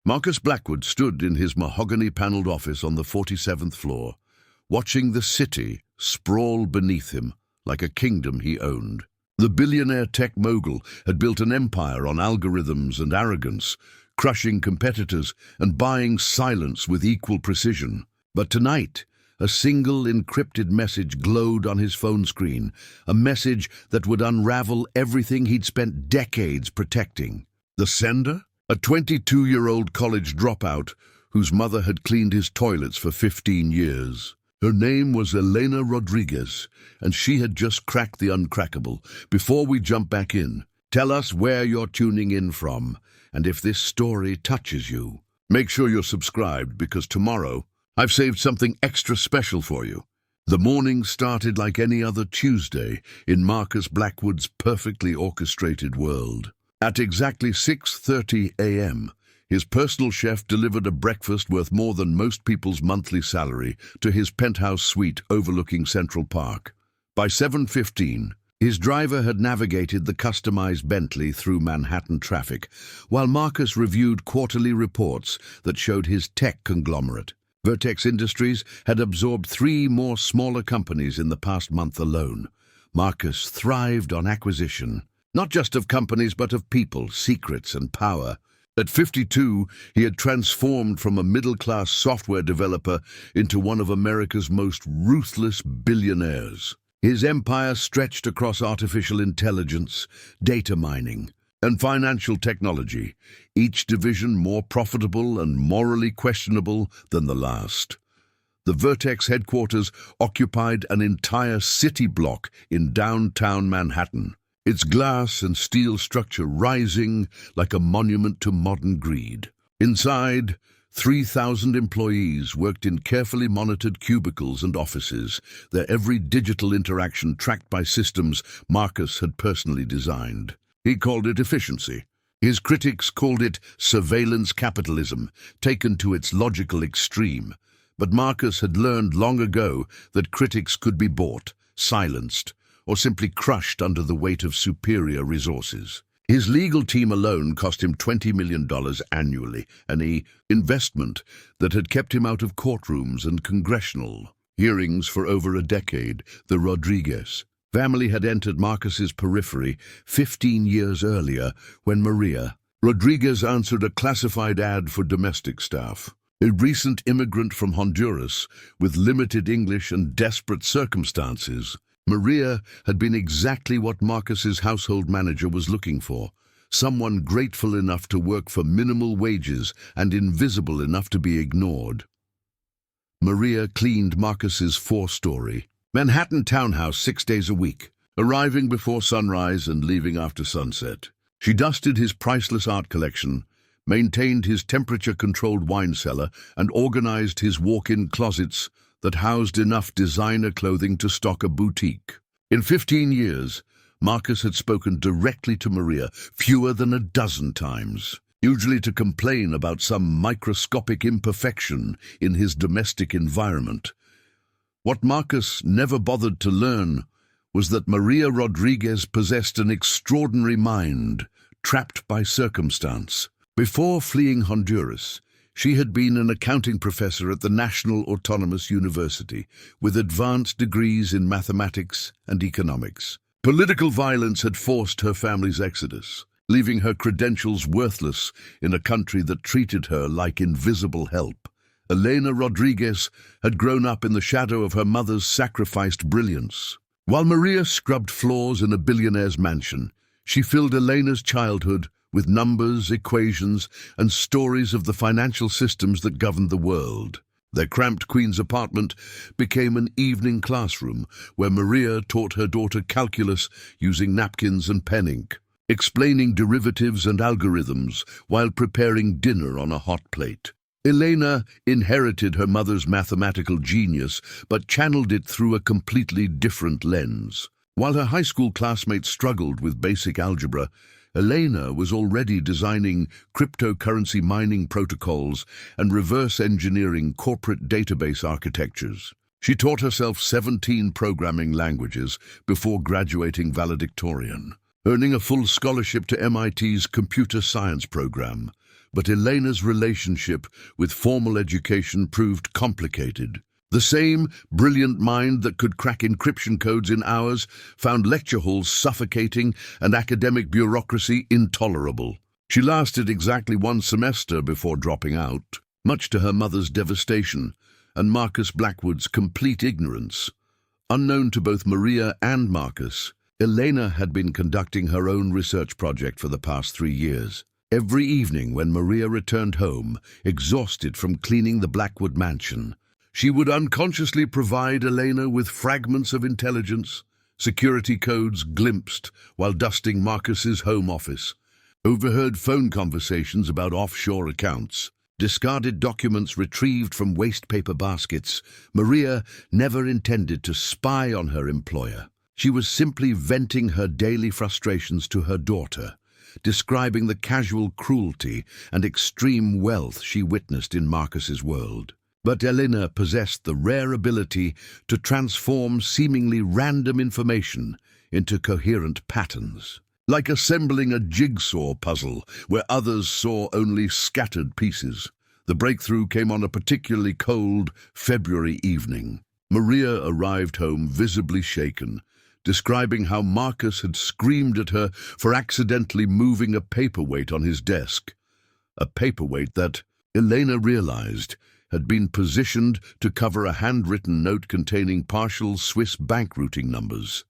Marcus Blackwood stood in his mahogany-paneled office on the 47th floor, watching the city sprawl beneath him like a kingdom he owned. The billionaire tech mogul had built an empire on algorithms and arrogance, crushing competitors and buying silence with equal precision. But tonight, a single encrypted message glowed on his phone screen, a message that would unravel everything he'd spent decades protecting. The sender? A 22-year-old college dropout whose mother had cleaned his toilets for 15 years. Her name was Elena Rodriguez, and she had just cracked the uncrackable. Before we jump back in, tell us where you're tuning in from, and if this story touches you. Make sure you're subscribed, because tomorrow I've saved something extra special for you. The morning started like any other Tuesday in Marcus Blackwood's perfectly orchestrated world. At exactly 6:30 a.m., his personal chef delivered a breakfast worth more than most people's monthly salary to his penthouse suite overlooking Central Park. By 7:15, his driver had navigated the customized Bentley through Manhattan traffic, while Marcus reviewed quarterly reports that showed his tech conglomerate, Vertex Industries, had absorbed 3 more smaller companies in the past month alone. Marcus thrived on acquisition, not just of companies but of people, secrets, and power. At 52, he had transformed from a middle-class software developer into one of America's most ruthless billionaires. His empire stretched across artificial intelligence, data mining, and financial technology, each division more profitable and morally questionable than the last. The Vertex headquarters occupied an entire city block in downtown Manhattan, its glass and steel structure rising like a monument to modern greed. Inside, 3,000 employees worked in carefully monitored cubicles and offices, their every digital interaction tracked by systems Marcus had personally designed. He called it efficiency. His critics called it surveillance capitalism, taken to its logical extreme. But Marcus had learned long ago that critics could be bought, silenced, or simply crushed under the weight of superior resources. His legal team alone cost him $20 million annually, an investment that had kept him out of courtrooms and congressional hearings for over a decade. The Rodriguez family had entered Marcus's periphery 15 years earlier when Maria Rodriguez answered a classified ad for domestic staff. A recent immigrant from Honduras with limited English and desperate circumstances, Maria had been exactly what Marcus's household manager was looking for, someone grateful enough to work for minimal wages and invisible enough to be ignored. Maria cleaned Marcus's 4-story Manhattan townhouse 6 days a week, arriving before sunrise and leaving after sunset. She dusted his priceless art collection, maintained his temperature-controlled wine cellar, and organized his walk-in closets that housed enough designer clothing to stock a boutique. In 15 years, Marcus had spoken directly to Maria fewer than a dozen times, usually to complain about some microscopic imperfection in his domestic environment. What Marcus never bothered to learn was that Maria Rodriguez possessed an extraordinary mind, trapped by circumstance. Before fleeing Honduras, she had been an accounting professor at the National Autonomous University, with advanced degrees in mathematics and economics. Political violence had forced her family's exodus, leaving her credentials worthless in a country that treated her like invisible help. Elena Rodriguez had grown up in the shadow of her mother's sacrificed brilliance. While Maria scrubbed floors in a billionaire's mansion, she filled Elena's childhood with numbers, equations, and stories of the financial systems that governed the world. Their cramped Queen's apartment became an evening classroom where Maria taught her daughter calculus using napkins and pen ink, explaining derivatives and algorithms while preparing dinner on a hot plate. Elena inherited her mother's mathematical genius, but channeled it through a completely different lens. While her high school classmates struggled with basic algebra, Elena was already designing cryptocurrency mining protocols and reverse engineering corporate database architectures. She taught herself 17 programming languages before graduating valedictorian, earning a full scholarship to MIT's computer science program. But Elena's relationship with formal education proved complicated. The same brilliant mind that could crack encryption codes in hours found lecture halls suffocating and academic bureaucracy intolerable. She lasted exactly 1 semester before dropping out, much to her mother's devastation and Marcus Blackwood's complete ignorance. Unknown to both Maria and Marcus, Elena had been conducting her own research project for the past 3 years. Every evening when Maria returned home, exhausted from cleaning the Blackwood mansion, she would unconsciously provide Elena with fragments of intelligence, security codes glimpsed while dusting Marcus's home office, overheard phone conversations about offshore accounts, discarded documents retrieved from waste paper baskets. Maria never intended to spy on her employer. She was simply venting her daily frustrations to her daughter, describing the casual cruelty and extreme wealth she witnessed in Marcus's world. But Elena possessed the rare ability to transform seemingly random information into coherent patterns, like assembling a jigsaw puzzle where others saw only scattered pieces. The breakthrough came on a particularly cold February evening. Maria arrived home visibly shaken, describing how Marcus had screamed at her for accidentally moving a paperweight on his desk. A paperweight that, Elena realized, had been positioned to cover a handwritten note containing partial Swiss bank routing numbers.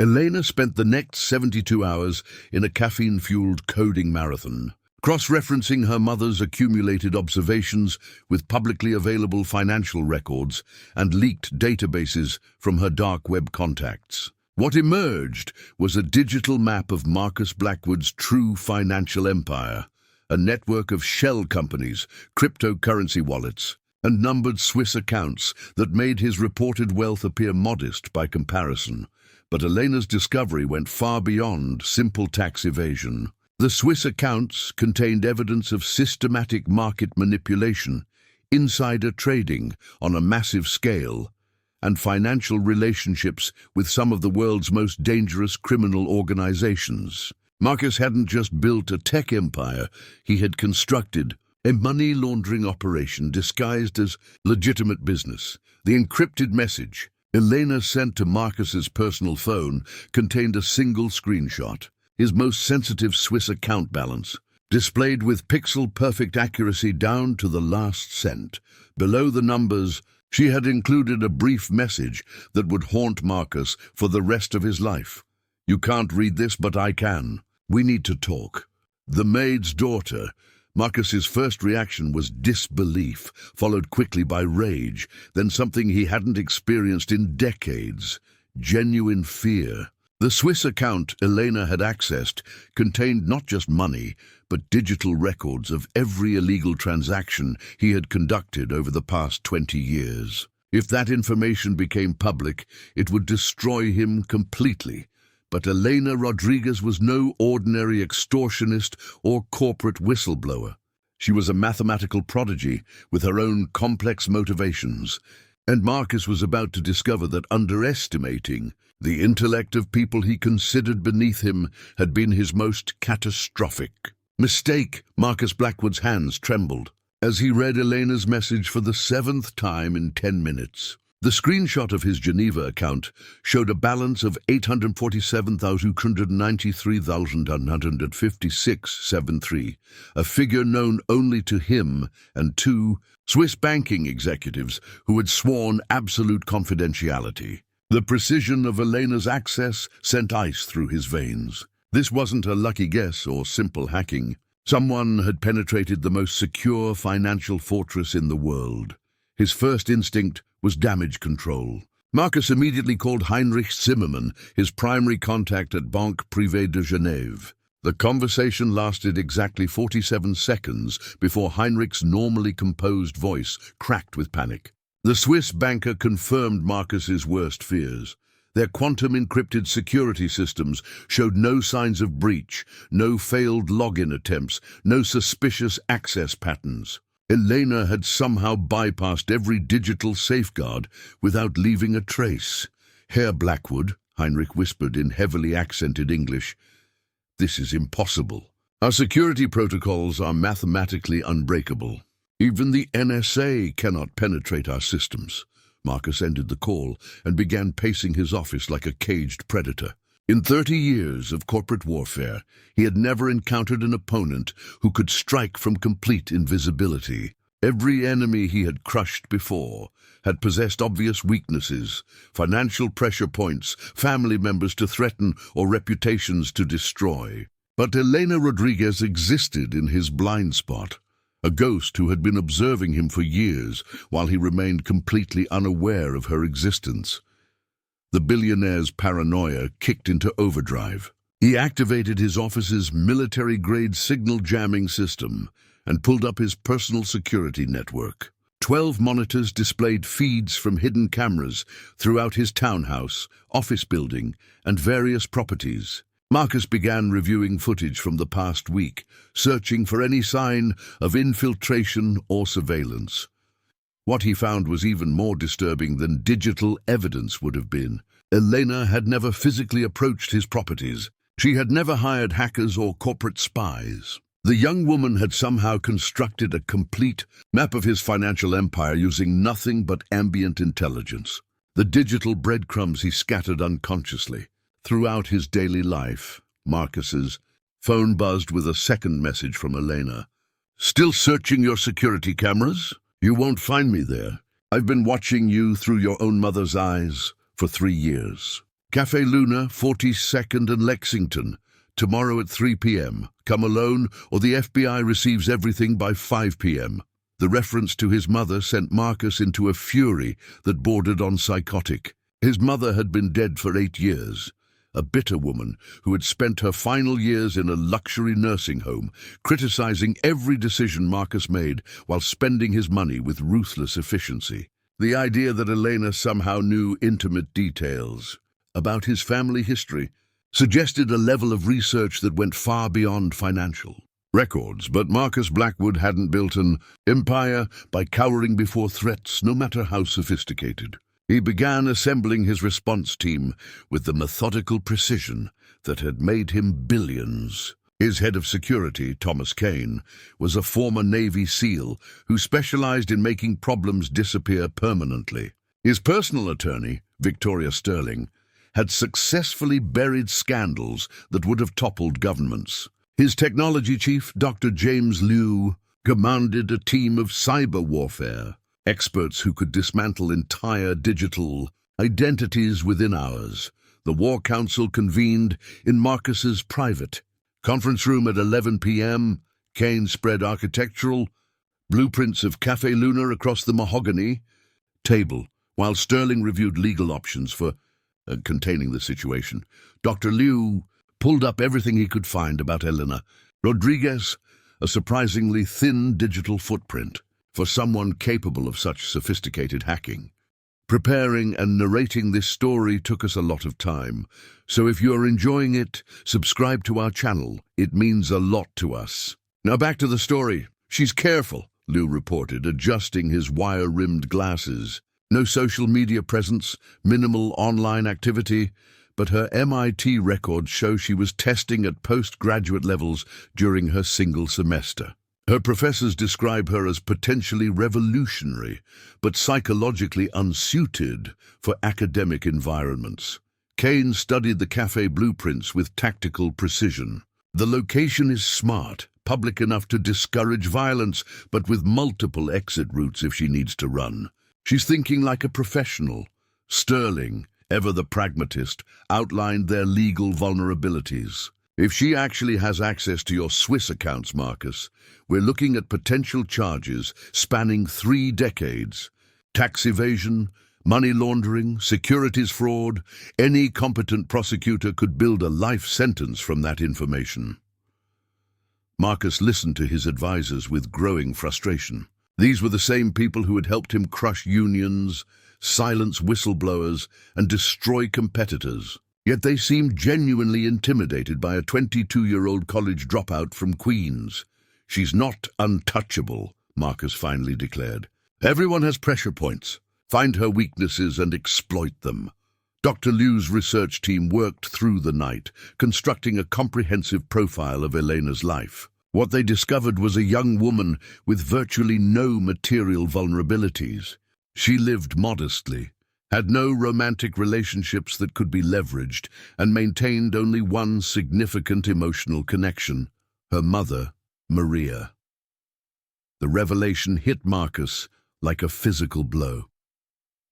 Elena spent the next 72 hours in a caffeine-fueled coding marathon, cross-referencing her mother's accumulated observations with publicly available financial records and leaked databases from her dark web contacts. What emerged was a digital map of Marcus Blackwood's true financial empire, a network of shell companies, cryptocurrency wallets, and numbered Swiss accounts that made his reported wealth appear modest by comparison. But Elena's discovery went far beyond simple tax evasion. The Swiss accounts contained evidence of systematic market manipulation, insider trading on a massive scale, and financial relationships with some of the world's most dangerous criminal organizations. Marcus hadn't just built a tech empire, he had constructed a money laundering operation disguised as legitimate business. The encrypted message Elena sent to Marcus's personal phone contained a single screenshot, his most sensitive Swiss account balance, displayed with pixel-perfect accuracy down to the last cent. Below the numbers, she had included a brief message that would haunt Marcus for the rest of his life. "You can't read this, but I can. We need to talk." The maid's daughter. Marcus's first reaction was disbelief, followed quickly by rage, then something he hadn't experienced in decades, genuine fear. The Swiss account Elena had accessed contained not just money, but digital records of every illegal transaction he had conducted over the past 20 years. If that information became public, it would destroy him completely. But Elena Rodriguez was no ordinary extortionist or corporate whistleblower. She was a mathematical prodigy with her own complex motivations, and Marcus was about to discover that underestimating the intellect of people he considered beneath him had been his most catastrophic mistake. Marcus Blackwood's hands trembled as he read Elena's message for the 7th time in 10 minutes. The screenshot of his Geneva account showed a balance of 847,293,156.73, a figure known only to him and 2 Swiss banking executives who had sworn absolute confidentiality. The precision of Elena's access sent ice through his veins. This wasn't a lucky guess or simple hacking. Someone had penetrated the most secure financial fortress in the world. His first instinct was damage control. Marcus immediately called Heinrich Zimmermann, his primary contact at Banque Privée de Genève. The conversation lasted exactly 47 seconds before Heinrich's normally composed voice cracked with panic. The Swiss banker confirmed Marcus's worst fears. Their quantum-encrypted security systems showed no signs of breach, no failed login attempts, no suspicious access patterns. Elena had somehow bypassed every digital safeguard without leaving a trace. "Herr Blackwood," Heinrich whispered in heavily accented English, "this is impossible." Our security protocols are mathematically unbreakable. Even the NSA cannot penetrate our systems. Marcus ended the call and began pacing his office like a caged predator. In 30 years of corporate warfare, he had never encountered an opponent who could strike from complete invisibility. Every enemy he had crushed before had possessed obvious weaknesses, financial pressure points, family members to threaten, or reputations to destroy. But Elena Rodriguez existed in his blind spot, a ghost who had been observing him for years while he remained completely unaware of her existence. The billionaire's paranoia kicked into overdrive. He activated his office's military-grade signal jamming system and pulled up his personal security network. 12 monitors displayed feeds from hidden cameras throughout his townhouse, office building, and various properties. Marcus began reviewing footage from the past week, searching for any sign of infiltration or surveillance. What he found was even more disturbing than digital evidence would have been. Elena had never physically approached his properties. She had never hired hackers or corporate spies. The young woman had somehow constructed a complete map of his financial empire using nothing but ambient intelligence. The digital breadcrumbs he scattered unconsciously. Throughout his daily life, Marcus's phone buzzed with a second message from Elena. "Still searching your security cameras? You won't find me there. I've been watching you through your own mother's eyes for 3 years. Café Luna, 42nd and Lexington. Tomorrow at 3 p.m. Come alone or the FBI receives everything by 5 p.m. The reference to his mother sent Marcus into a fury that bordered on psychotic. His mother had been dead for 8 years. A bitter woman who had spent her final years in a luxury nursing home, criticizing every decision Marcus made while spending his money with ruthless efficiency. The idea that Elena somehow knew intimate details about his family history suggested a level of research that went far beyond financial records. But Marcus Blackwood hadn't built an empire by cowering before threats, no matter how sophisticated. He began assembling his response team with the methodical precision that had made him billions. His head of security, Thomas Kane, was a former Navy SEAL who specialized in making problems disappear permanently. His personal attorney, Victoria Sterling, had successfully buried scandals that would have toppled governments. His technology chief, Dr. James Liu, commanded a team of cyber warfare, experts who could dismantle entire digital identities within hours. The War Council convened in Marcus's private conference room at 11 p.m. Kane spread architectural blueprints of Café Luna across the mahogany table, while Sterling reviewed legal options for containing the situation. Dr. Liu pulled up everything he could find about Elena Rodriguez, a surprisingly thin digital footprint for someone capable of such sophisticated hacking. Preparing and narrating this story took us a lot of time, so if you're enjoying it, subscribe to our channel. It means a lot to us. Now back to the story. "She's careful," Liu reported, adjusting his wire-rimmed glasses. "No social media presence, minimal online activity, but her MIT records show she was testing at postgraduate levels during her single semester. Her professors describe her as potentially revolutionary, but psychologically unsuited for academic environments." Kane studied the cafe blueprints with tactical precision. "The location is smart, public enough to discourage violence, but with multiple exit routes if she needs to run. She's thinking like a professional." Sterling, ever the pragmatist, outlined their legal vulnerabilities. "If she actually has access to your Swiss accounts, Marcus, we're looking at potential charges spanning 3 decades. Tax evasion, money laundering, securities fraud. Any competent prosecutor could build a life sentence from that information." Marcus listened to his advisors with growing frustration. These were the same people who had helped him crush unions, silence whistleblowers, and destroy competitors. Yet they seemed genuinely intimidated by a 22-year-old college dropout from Queens. "She's not untouchable," Marcus finally declared. "Everyone has pressure points. Find her weaknesses and exploit them." Dr. Liu's research team worked through the night, constructing a comprehensive profile of Elena's life. What they discovered was a young woman with virtually no material vulnerabilities. She lived modestly, had no romantic relationships that could be leveraged, and maintained only one significant emotional connection: her mother, Maria. The revelation hit Marcus like a physical blow.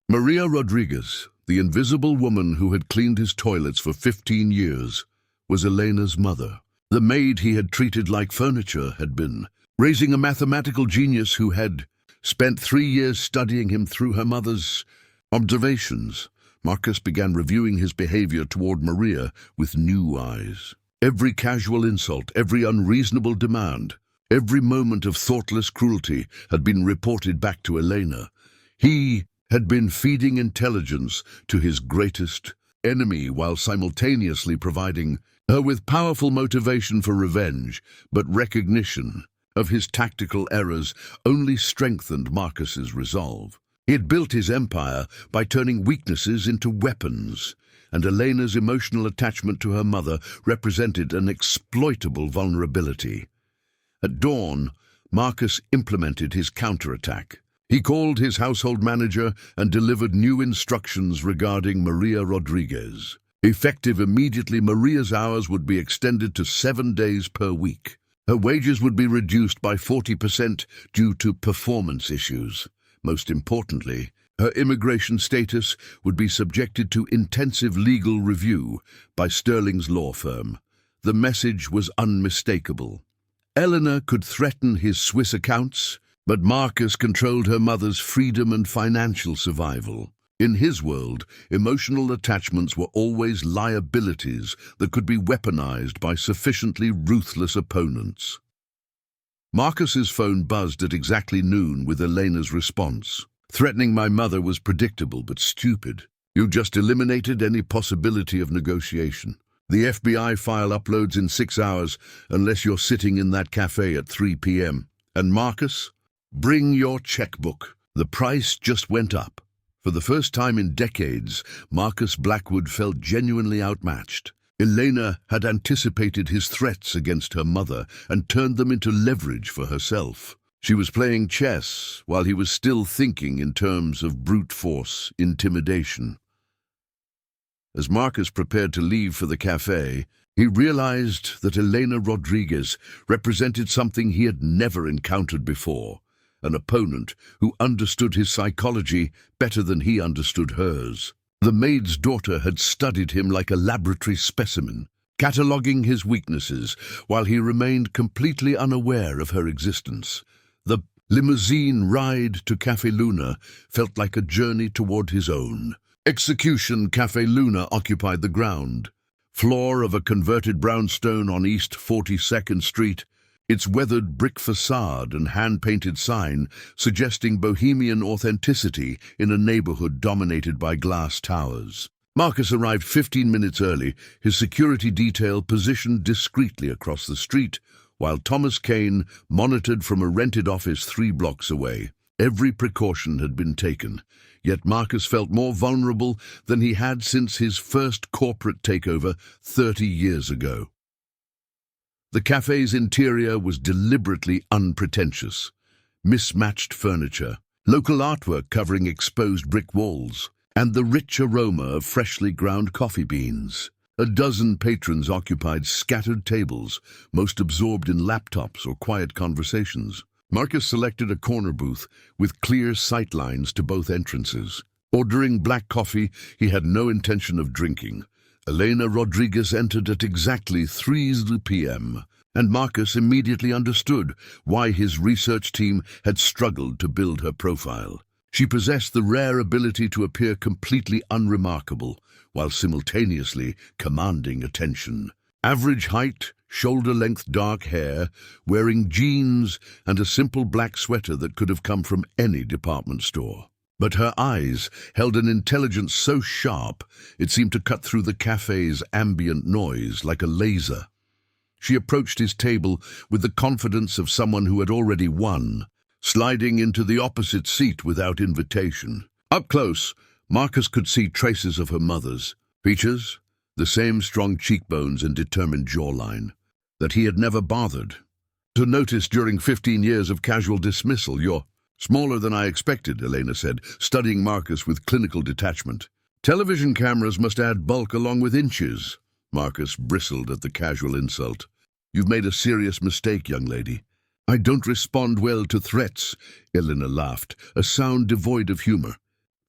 Maria Rodriguez, the invisible woman who had cleaned his toilets for 15 years, was Elena's mother. The maid he had treated like furniture had been raising a mathematical genius who had spent 3 years studying him through her mother's observations. Marcus began reviewing his behavior toward Maria with new eyes. Every casual insult, every unreasonable demand, every moment of thoughtless cruelty had been reported back to Elena. He had been feeding intelligence to his greatest enemy while simultaneously providing her with powerful motivation for revenge, but recognition of his tactical errors only strengthened Marcus's resolve. He had built his empire by turning weaknesses into weapons, and Elena's emotional attachment to her mother represented an exploitable vulnerability. At dawn, Marcus implemented his counterattack. He called his household manager and delivered new instructions regarding Maria Rodriguez. Effective immediately, Maria's hours would be extended to 7 days per week. Her wages would be reduced by 40% due to performance issues. Most importantly, her immigration status would be subjected to intensive legal review by Sterling's law firm. The message was unmistakable. Eleanor could threaten his Swiss accounts, but Marcus controlled her mother's freedom and financial survival. In his world, emotional attachments were always liabilities that could be weaponized by sufficiently ruthless opponents. Marcus's phone buzzed at exactly noon with Elena's response. "Threatening my mother was predictable but stupid. You just eliminated any possibility of negotiation. The FBI file uploads in 6 hours unless you're sitting in that cafe at 3 p.m. And Marcus, bring your checkbook." The price just went up. For the first time in decades, Marcus Blackwood felt genuinely outmatched. Elena had anticipated his threats against her mother and turned them into leverage for herself. She was playing chess while he was still thinking in terms of brute force intimidation. As Marcus prepared to leave for the cafe, he realized that Elena Rodriguez represented something he had never encountered before: an opponent who understood his psychology better than he understood hers. The maid's daughter had studied him like a laboratory specimen, cataloging his weaknesses while he remained completely unaware of her existence. The limousine ride to Café Luna felt like a journey toward his own. Execution Café Luna occupied the ground floor of a converted brownstone on East 42nd Street, its weathered brick facade and hand-painted sign suggesting bohemian authenticity in a neighborhood dominated by glass towers. Marcus arrived 15 minutes early, his security detail positioned discreetly across the street, while Thomas Kane monitored from a rented office 3 blocks away. Every precaution had been taken, yet Marcus felt more vulnerable than he had since his first corporate takeover 30 years ago. The cafe's interior was deliberately unpretentious. Mismatched furniture, local artwork covering exposed brick walls, and the rich aroma of freshly ground coffee beans. A dozen patrons occupied scattered tables, most absorbed in laptops or quiet conversations. Marcus selected a corner booth with clear sightlines to both entrances. Ordering black coffee he had no intention of drinking. Elena Rodriguez entered at exactly 3 p.m., and Marcus immediately understood why his research team had struggled to build her profile. She possessed the rare ability to appear completely unremarkable, while simultaneously commanding attention. Average height, shoulder-length dark hair, wearing jeans and a simple black sweater that could have come from any department store. But her eyes held an intelligence so sharp it seemed to cut through the cafe's ambient noise like a laser. She approached his table with the confidence of someone who had already won, sliding into the opposite seat without invitation. Up close, Marcus could see traces of her mother's features, the same strong cheekbones and determined jawline, that he had never bothered to notice during 15 years of casual dismissal. "You're smaller than I expected," Elena said, studying Marcus with clinical detachment. "Television cameras must add bulk along with inches." Marcus bristled at the casual insult. "You've made a serious mistake, young lady." "I don't respond well to threats," Elena laughed, a sound devoid of humor.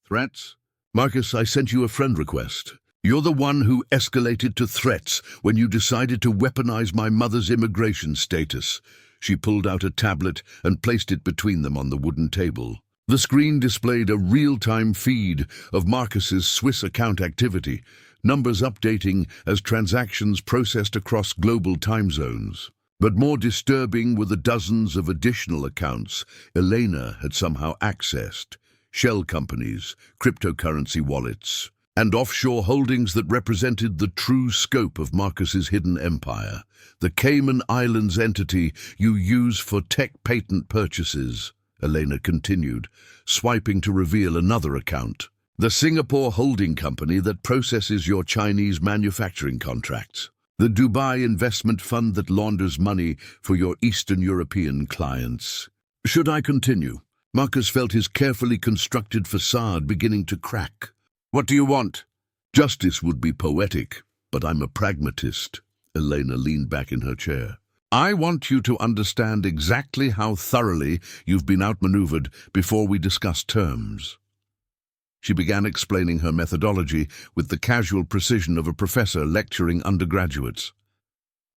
"Threats? Marcus, I sent you a friend request. You're the one who escalated to threats when you decided to weaponize my mother's immigration status." She pulled out a tablet and placed it between them on the wooden table. The screen displayed a real-time feed of Marcus's Swiss account activity, numbers updating as transactions processed across global time zones. But more disturbing were the dozens of additional accounts Elena had somehow accessed: shell companies, cryptocurrency wallets, and offshore holdings that represented the true scope of Marcus's hidden empire. "The Cayman Islands entity you use for tech patent purchases," Elena continued, swiping to reveal another account. "The Singapore holding company that processes your Chinese manufacturing contracts. The Dubai investment fund that launders money for your Eastern European clients." Should I continue? Marcus felt his carefully constructed facade beginning to crack. "What do you want?" "Justice would be poetic, but I'm a pragmatist." Elena leaned back in her chair. "I want you to understand exactly how thoroughly you've been outmaneuvered before we discuss terms." She began explaining her methodology with the casual precision of a professor lecturing undergraduates.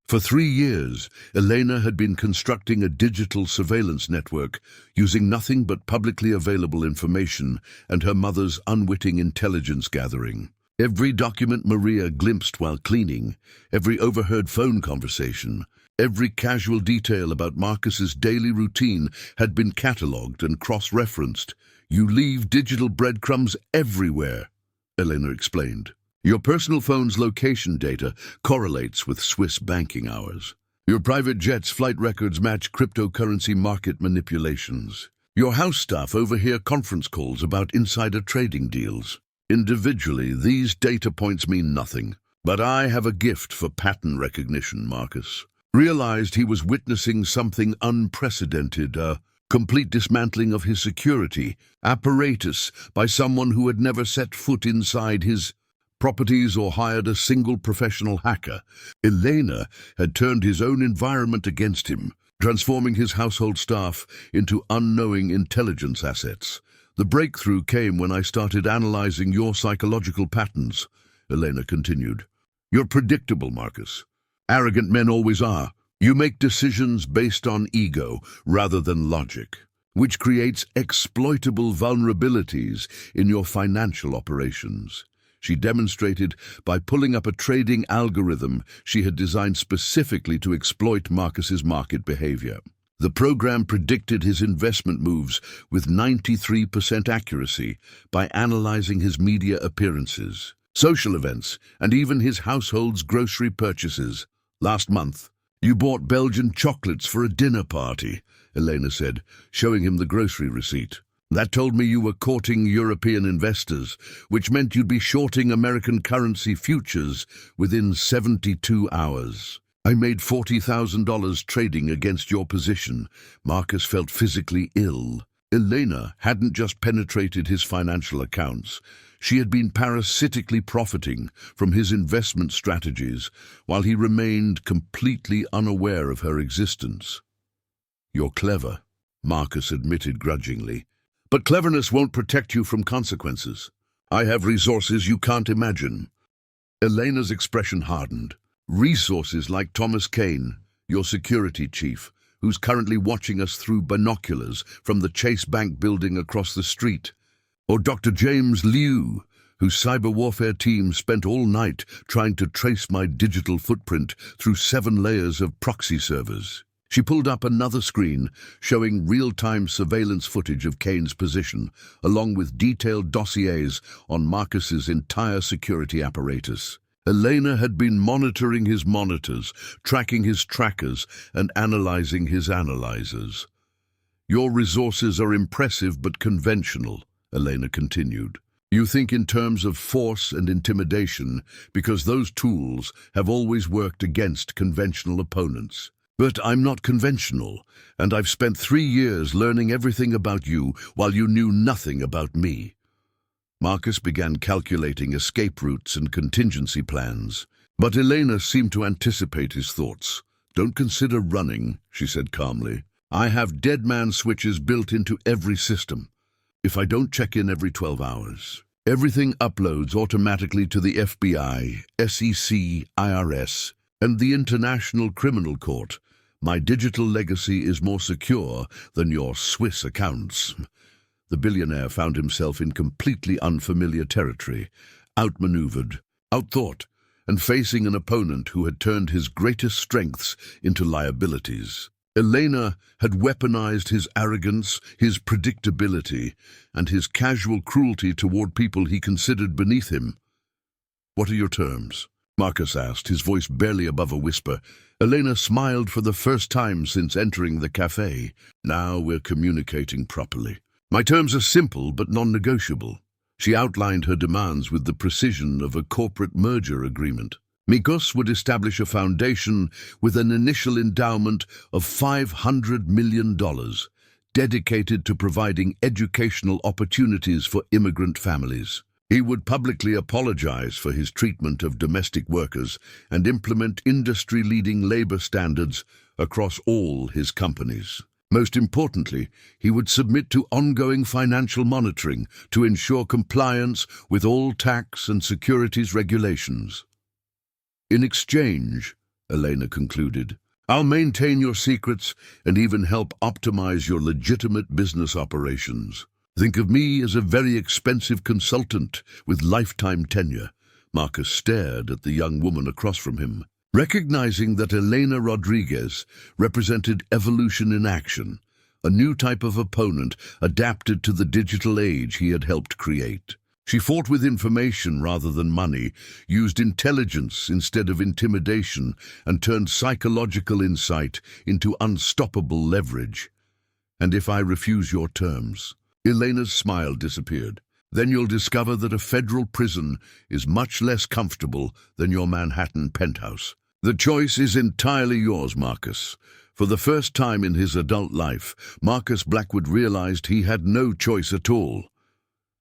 For 3 years, Elena had been constructing a digital surveillance network using nothing but publicly available information and her mother's unwitting intelligence gathering. Every document Maria glimpsed while cleaning, every overheard phone conversation, every casual detail about Marcus's daily routine had been catalogued and cross-referenced. "You leave digital breadcrumbs everywhere," Elena explained. "Your personal phone's location data correlates with Swiss banking hours. Your private jet's flight records match cryptocurrency market manipulations. Your house staff overhear conference calls about insider trading deals. Individually, these data points mean nothing. But I have a gift for pattern recognition." Marcus realized he was witnessing something unprecedented, a complete dismantling of his security apparatus by someone who had never set foot inside his properties or hired a single professional hacker. Elena had turned his own environment against him, transforming his household staff into unknowing intelligence assets. "The breakthrough came when I started analyzing your psychological patterns," Elena continued. "You're predictable, Marcus. Arrogant men always are. You make decisions based on ego rather than logic, which creates exploitable vulnerabilities in your financial operations." She demonstrated by pulling up a trading algorithm she had designed specifically to exploit Marcus's market behavior. The program predicted his investment moves with 93% accuracy by analyzing his media appearances, social events, and even his household's grocery purchases. "Last month, you bought Belgian chocolates for a dinner party," Elena said, showing him the grocery receipt. "That told me you were courting European investors, which meant you'd be shorting American currency futures within 72 hours. I made $40,000 trading against your position." Marcus felt physically ill. Elena hadn't just penetrated his financial accounts. She had been parasitically profiting from his investment strategies while he remained completely unaware of her existence. "You're clever," Marcus admitted grudgingly. "But cleverness won't protect you from consequences. I have resources you can't imagine." Elena's expression hardened. "Resources like Thomas Kane, your security chief, who's currently watching us through binoculars from the Chase Bank building across the street. Or Dr. James Liu, whose cyber warfare team spent all night trying to trace my digital footprint through 7 layers of proxy servers." She pulled up another screen, showing real-time surveillance footage of Kane's position, along with detailed dossiers on Marcus's entire security apparatus. Elena had been monitoring his monitors, tracking his trackers, and analyzing his analyzers. "Your resources are impressive but conventional," Elena continued. You think in terms of force and intimidation because those tools have always worked against conventional opponents. But I'm not conventional, and I've spent 3 years learning everything about you while you knew nothing about me. Marcus began calculating escape routes and contingency plans, but Elena seemed to anticipate his thoughts. "Don't consider running," she said calmly. "I have dead man switches built into every system. If I don't check in every 12 hours, everything uploads automatically to the FBI, SEC, IRS, and the International Criminal Court. My digital legacy is more secure than your Swiss accounts." The billionaire found himself in completely unfamiliar territory, outmaneuvered, outthought, and facing an opponent who had turned his greatest strengths into liabilities. Elena had weaponized his arrogance, his predictability, and his casual cruelty toward people he considered beneath him. "What are your terms?" Marcus asked, his voice barely above a whisper. Elena smiled for the first time since entering the cafe. "Now we're communicating properly. My terms are simple but non-negotiable." She outlined her demands with the precision of a corporate merger agreement. Migos would establish a foundation with an initial endowment of $500 million, dedicated to providing educational opportunities for immigrant families. He would publicly apologize for his treatment of domestic workers and implement industry-leading labor standards across all his companies. Most importantly, he would submit to ongoing financial monitoring to ensure compliance with all tax and securities regulations. "In exchange," Elena concluded, "I'll maintain your secrets and even help optimize your legitimate business operations. Think of me as a very expensive consultant with lifetime tenure." Marcus stared at the young woman across from him, recognizing that Elena Rodriguez represented evolution in action, a new type of opponent adapted to the digital age he had helped create. She fought with information rather than money, used intelligence instead of intimidation, and turned psychological insight into unstoppable leverage. "And if I refuse your terms?" Elena's smile disappeared. "Then you'll discover that a federal prison is much less comfortable than your Manhattan penthouse. The choice is entirely yours, Marcus." For the first time in his adult life, Marcus Blackwood realized he had no choice at all.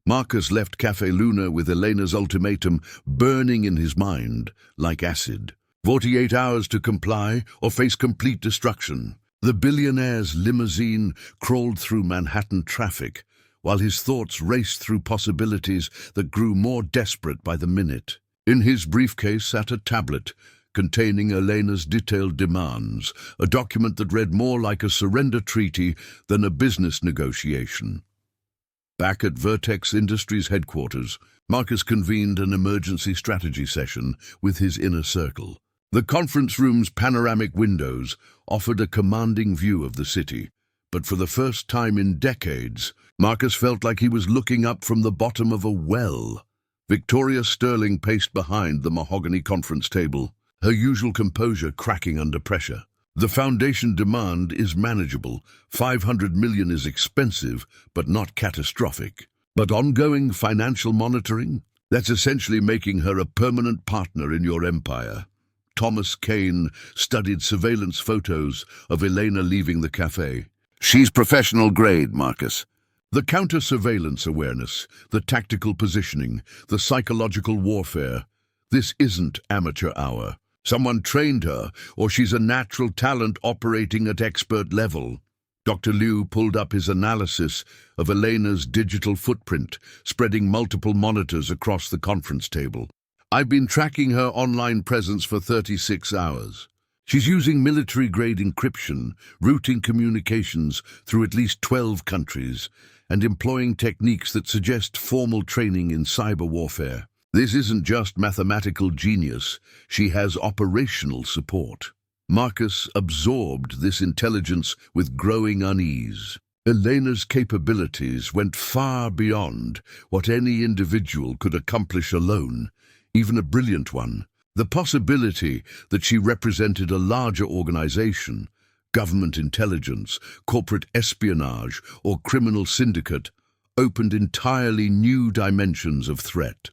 Marcus left Café Luna with Elena's ultimatum burning in his mind like acid. 48 hours to comply or face complete destruction. The billionaire's limousine crawled through Manhattan traffic, while his thoughts raced through possibilities that grew more desperate by the minute. In his briefcase sat a tablet containing Elena's detailed demands, a document that read more like a surrender treaty than a business negotiation. Back at Vertex Industries headquarters, Marcus convened an emergency strategy session with his inner circle. The conference room's panoramic windows offered a commanding view of the city, but for the first time in decades, Marcus felt like he was looking up from the bottom of a well. Victoria Sterling paced behind the mahogany conference table, her usual composure cracking under pressure. "The foundation demand is manageable. 500 million is expensive, but not catastrophic. But ongoing financial monitoring? That's essentially making her a permanent partner in your empire." Thomas Kane studied surveillance photos of Elena leaving the cafe. "She's professional grade, Marcus. The counter-surveillance awareness, the tactical positioning, the psychological warfare. This isn't amateur hour. Someone trained her, or she's a natural talent operating at expert level." Dr. Liu pulled up his analysis of Elena's digital footprint, spreading multiple monitors across the conference table. "I've been tracking her online presence for 36 hours. She's using military-grade encryption, routing communications through at least 12 countries, and employing techniques that suggest formal training in cyber warfare. This isn't just mathematical genius, she has operational support." Marcus absorbed this intelligence with growing unease. Elena's capabilities went far beyond what any individual could accomplish alone, even a brilliant one. The possibility that she represented a larger organization, government intelligence, corporate espionage, or criminal syndicate, opened entirely new dimensions of threat.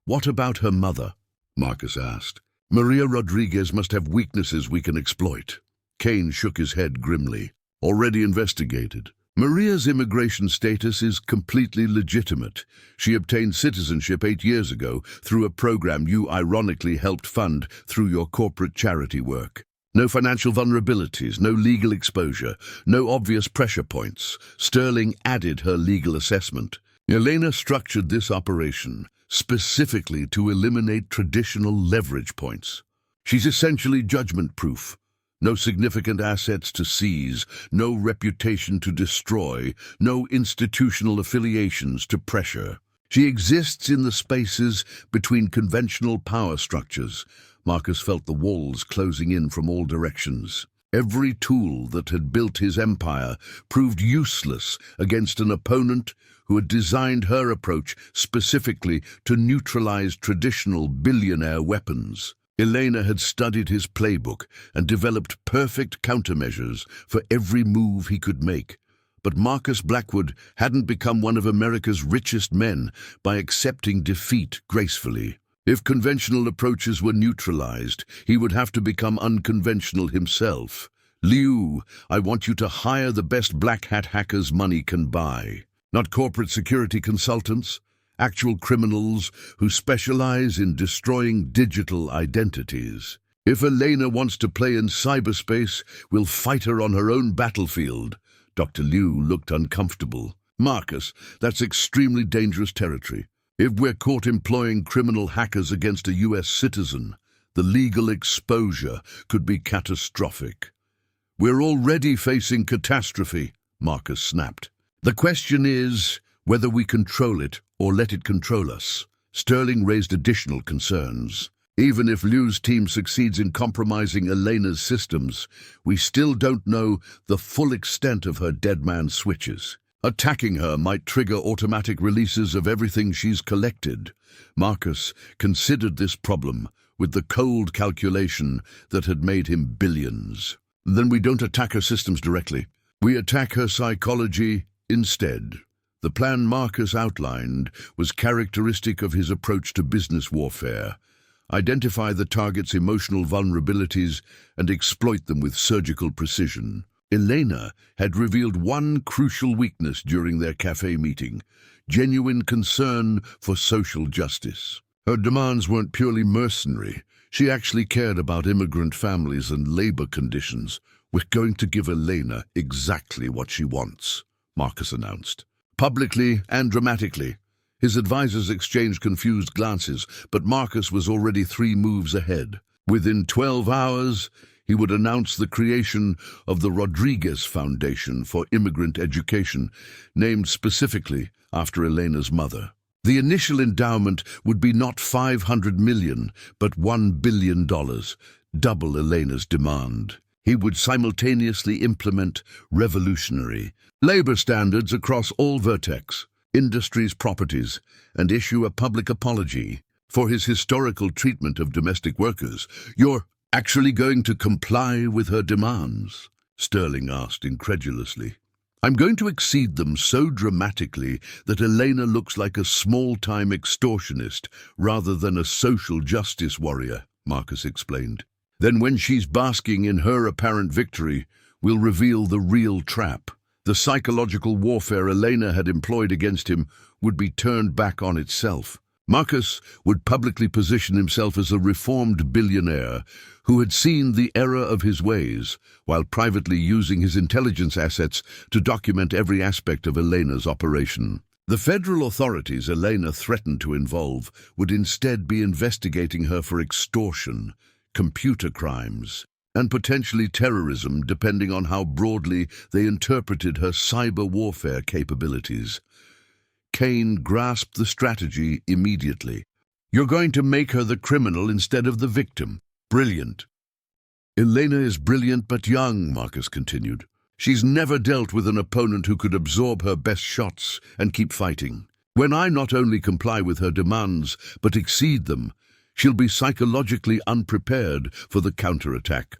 "What about her mother?" Marcus asked. "Maria Rodriguez must have weaknesses we can exploit." Kane shook his head grimly. "Already investigated. Maria's immigration status is completely legitimate. She obtained citizenship 8 years ago through a program you ironically helped fund through your corporate charity work. No financial vulnerabilities, no legal exposure, no obvious pressure points. Sterling added her legal assessment. Elena structured this operation specifically to eliminate traditional leverage points. She's essentially judgment-proof. No significant assets to seize, no reputation to destroy, no institutional affiliations to pressure. She exists in the spaces between conventional power structures. Marcus felt the walls closing in from all directions. Every tool that had built his empire proved useless against an opponent who had designed her approach specifically to neutralize traditional billionaire weapons. Elena had studied his playbook and developed perfect countermeasures for every move he could make. But Marcus Blackwood hadn't become one of America's richest men by accepting defeat gracefully. If conventional approaches were neutralized, he would have to become unconventional himself. "Liu, I want you to hire the best black hat hackers money can buy. Not corporate security consultants. Actual criminals who specialize in destroying digital identities. If Elena wants to play in cyberspace, we'll fight her on her own battlefield." Dr. Liu looked uncomfortable. "Marcus, that's extremely dangerous territory. If we're caught employing criminal hackers against a US citizen, the legal exposure could be catastrophic." "We're already facing catastrophe," Marcus snapped. "The question is whether we control it or let it control us." Sterling raised additional concerns. "Even if Liu's team succeeds in compromising Elena's systems, we still don't know the full extent of her dead man switches. Attacking her might trigger automatic releases of everything she's collected." Marcus considered this problem with the cold calculation that had made him billions. "Then we don't attack her systems directly. We attack her psychology instead." The plan Marcus outlined was characteristic of his approach to business warfare. Identify the target's emotional vulnerabilities and exploit them with surgical precision. Elena had revealed one crucial weakness during their cafe meeting: genuine concern for social justice. Her demands weren't purely mercenary. She actually cared about immigrant families and labor conditions. "We're going to give Elena exactly what she wants," Marcus announced. Publicly and dramatically. His advisors exchanged confused glances, but Marcus was already 3 moves ahead. Within 12 hours, he would announce the creation of the Rodriguez Foundation for Immigrant Education, named specifically after Elena's mother. The initial endowment would be not $500 million, but $1 billion, double Elena's demand. He would simultaneously implement revolutionary labor standards across all vertex, industries, properties, and issue a public apology for his historical treatment of domestic workers. "You're actually going to comply with her demands?" Sterling asked incredulously. "I'm going to exceed them so dramatically that Elena looks like a small-time extortionist rather than a social justice warrior," Marcus explained. "Then when she's basking in her apparent victory, we'll reveal the real trap. The psychological warfare Elena had employed against him would be turned back on itself. Marcus would publicly position himself as a reformed billionaire who had seen the error of his ways, while privately using his intelligence assets to document every aspect of Elena's operation. The federal authorities Elena threatened to involve would instead be investigating her for extortion, computer crimes, and potentially terrorism, depending on how broadly they interpreted her cyber warfare capabilities. Kane grasped the strategy immediately. "You're going to make her the criminal instead of the victim. Brilliant." "Elena is brilliant but young," Marcus continued. "She's never dealt with an opponent who could absorb her best shots and keep fighting. When I not only comply with her demands, but exceed them, she'll be psychologically unprepared for the counterattack."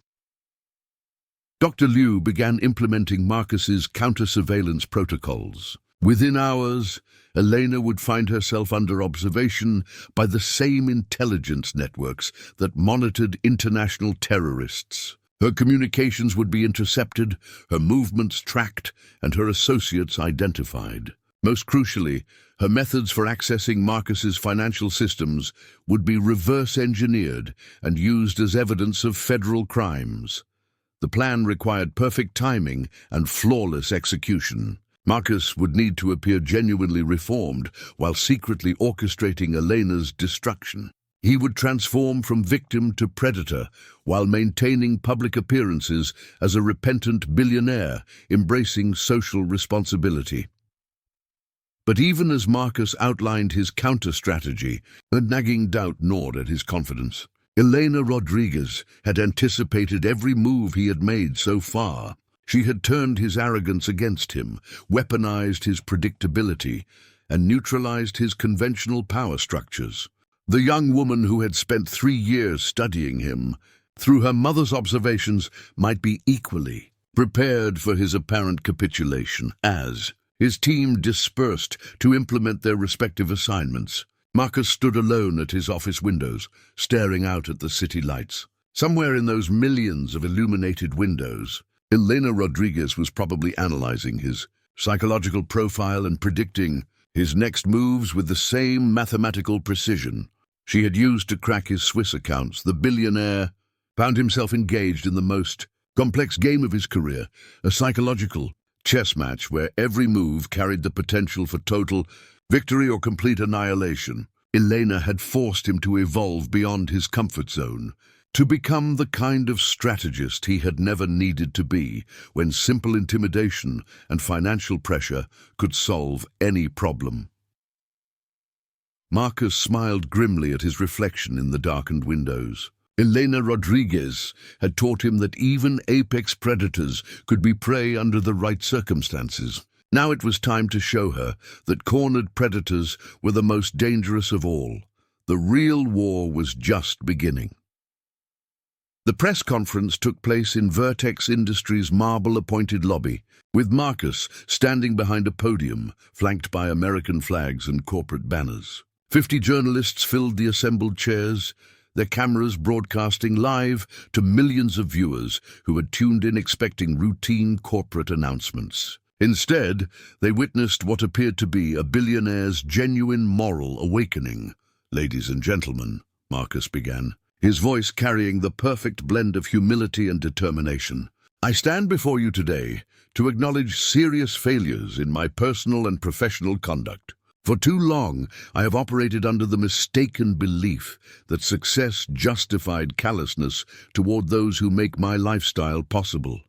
Dr. Liu began implementing Marcus's counter-surveillance protocols. Within hours, Elena would find herself under observation by the same intelligence networks that monitored international terrorists. Her communications would be intercepted, her movements tracked, and her associates identified. Most crucially, her methods for accessing Marcus's financial systems would be reverse-engineered and used as evidence of federal crimes. The plan required perfect timing and flawless execution. Marcus would need to appear genuinely reformed while secretly orchestrating Elena's destruction. He would transform from victim to predator while maintaining public appearances as a repentant billionaire embracing social responsibility. But even as Marcus outlined his counter-strategy, a nagging doubt gnawed at his confidence. Elena Rodriguez had anticipated every move he had made so far. She had turned his arrogance against him, weaponized his predictability, and neutralized his conventional power structures. The young woman who had spent 3 years studying him, through her mother's observations, might be equally prepared for his apparent capitulation. As his team dispersed to implement their respective assignments, Marcus stood alone at his office windows, staring out at the city lights. Somewhere in those millions of illuminated windows, Elena Rodriguez was probably analyzing his psychological profile and predicting his next moves with the same mathematical precision she had used to crack his Swiss accounts. The billionaire found himself engaged in the most complex game of his career, a psychological chess match where every move carried the potential for total victory or complete annihilation. Elena had forced him to evolve beyond his comfort zone, to become the kind of strategist he had never needed to be, when simple intimidation and financial pressure could solve any problem. Marcus smiled grimly at his reflection in the darkened windows. Elena Rodriguez had taught him that even apex predators could be prey under the right circumstances. Now it was time to show her that cornered predators were the most dangerous of all. The real war was just beginning. The press conference took place in Vertex Industries' marble-appointed lobby, with Marcus standing behind a podium, flanked by American flags and corporate banners. 50 journalists filled the assembled chairs, their cameras broadcasting live to millions of viewers who had tuned in expecting routine corporate announcements. Instead, they witnessed what appeared to be a billionaire's genuine moral awakening. "Ladies and gentlemen," Marcus began, his voice carrying the perfect blend of humility and determination, "I stand before you today to acknowledge serious failures in my personal and professional conduct. For too long, I have operated under the mistaken belief that success justified callousness toward those who make my lifestyle possible."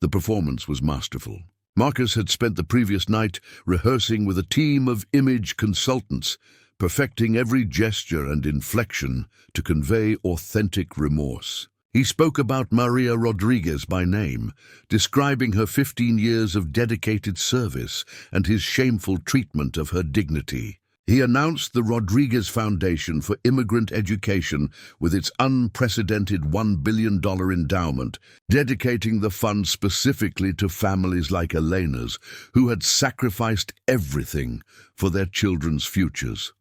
The performance was masterful. Marcus had spent the previous night rehearsing with a team of image consultants, perfecting every gesture and inflection to convey authentic remorse. He spoke about Maria Rodriguez by name, describing her 15 years of dedicated service and his shameful treatment of her dignity. He announced the Rodriguez Foundation for Immigrant Education with its unprecedented $1 billion endowment, dedicating the fund specifically to families like Elena's, who had sacrificed everything for their children's futures.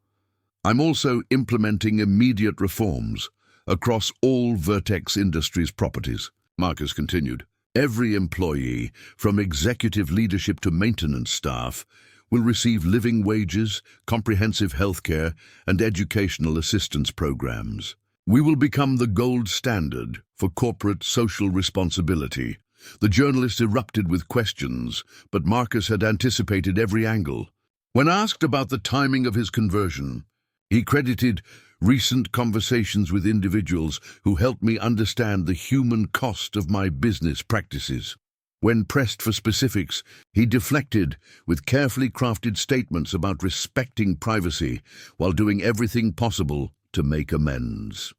"I'm also implementing immediate reforms across all Vertex Industries properties," Marcus continued. "Every employee, from executive leadership to maintenance staff, will receive living wages, comprehensive health care, and educational assistance programs. We will become the gold standard for corporate social responsibility." The journalists erupted with questions, but Marcus had anticipated every angle. When asked about the timing of his conversion, he credited recent conversations with individuals who helped me understand the human cost of my business practices. When pressed for specifics, he deflected with carefully crafted statements about respecting privacy while doing everything possible to make amends.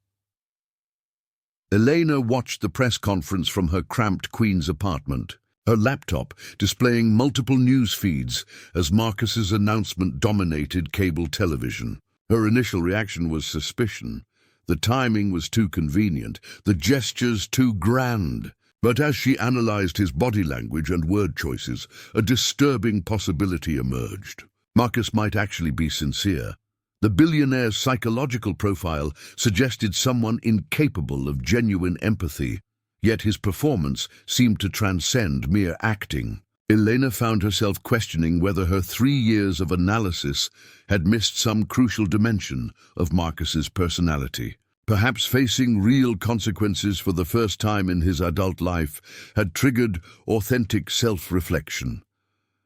Elena watched the press conference from her cramped Queen's apartment, her laptop displaying multiple news feeds as Marcus's announcement dominated cable television. Her initial reaction was suspicion. The timing was too convenient, the gestures too grand. But as she analyzed his body language and word choices, a disturbing possibility emerged. Marcus might actually be sincere. The billionaire's psychological profile suggested someone incapable of genuine empathy, yet his performance seemed to transcend mere acting. Elena found herself questioning whether her 3 years of analysis had missed some crucial dimension of Marcus's personality. Perhaps facing real consequences for the first time in his adult life had triggered authentic self-reflection.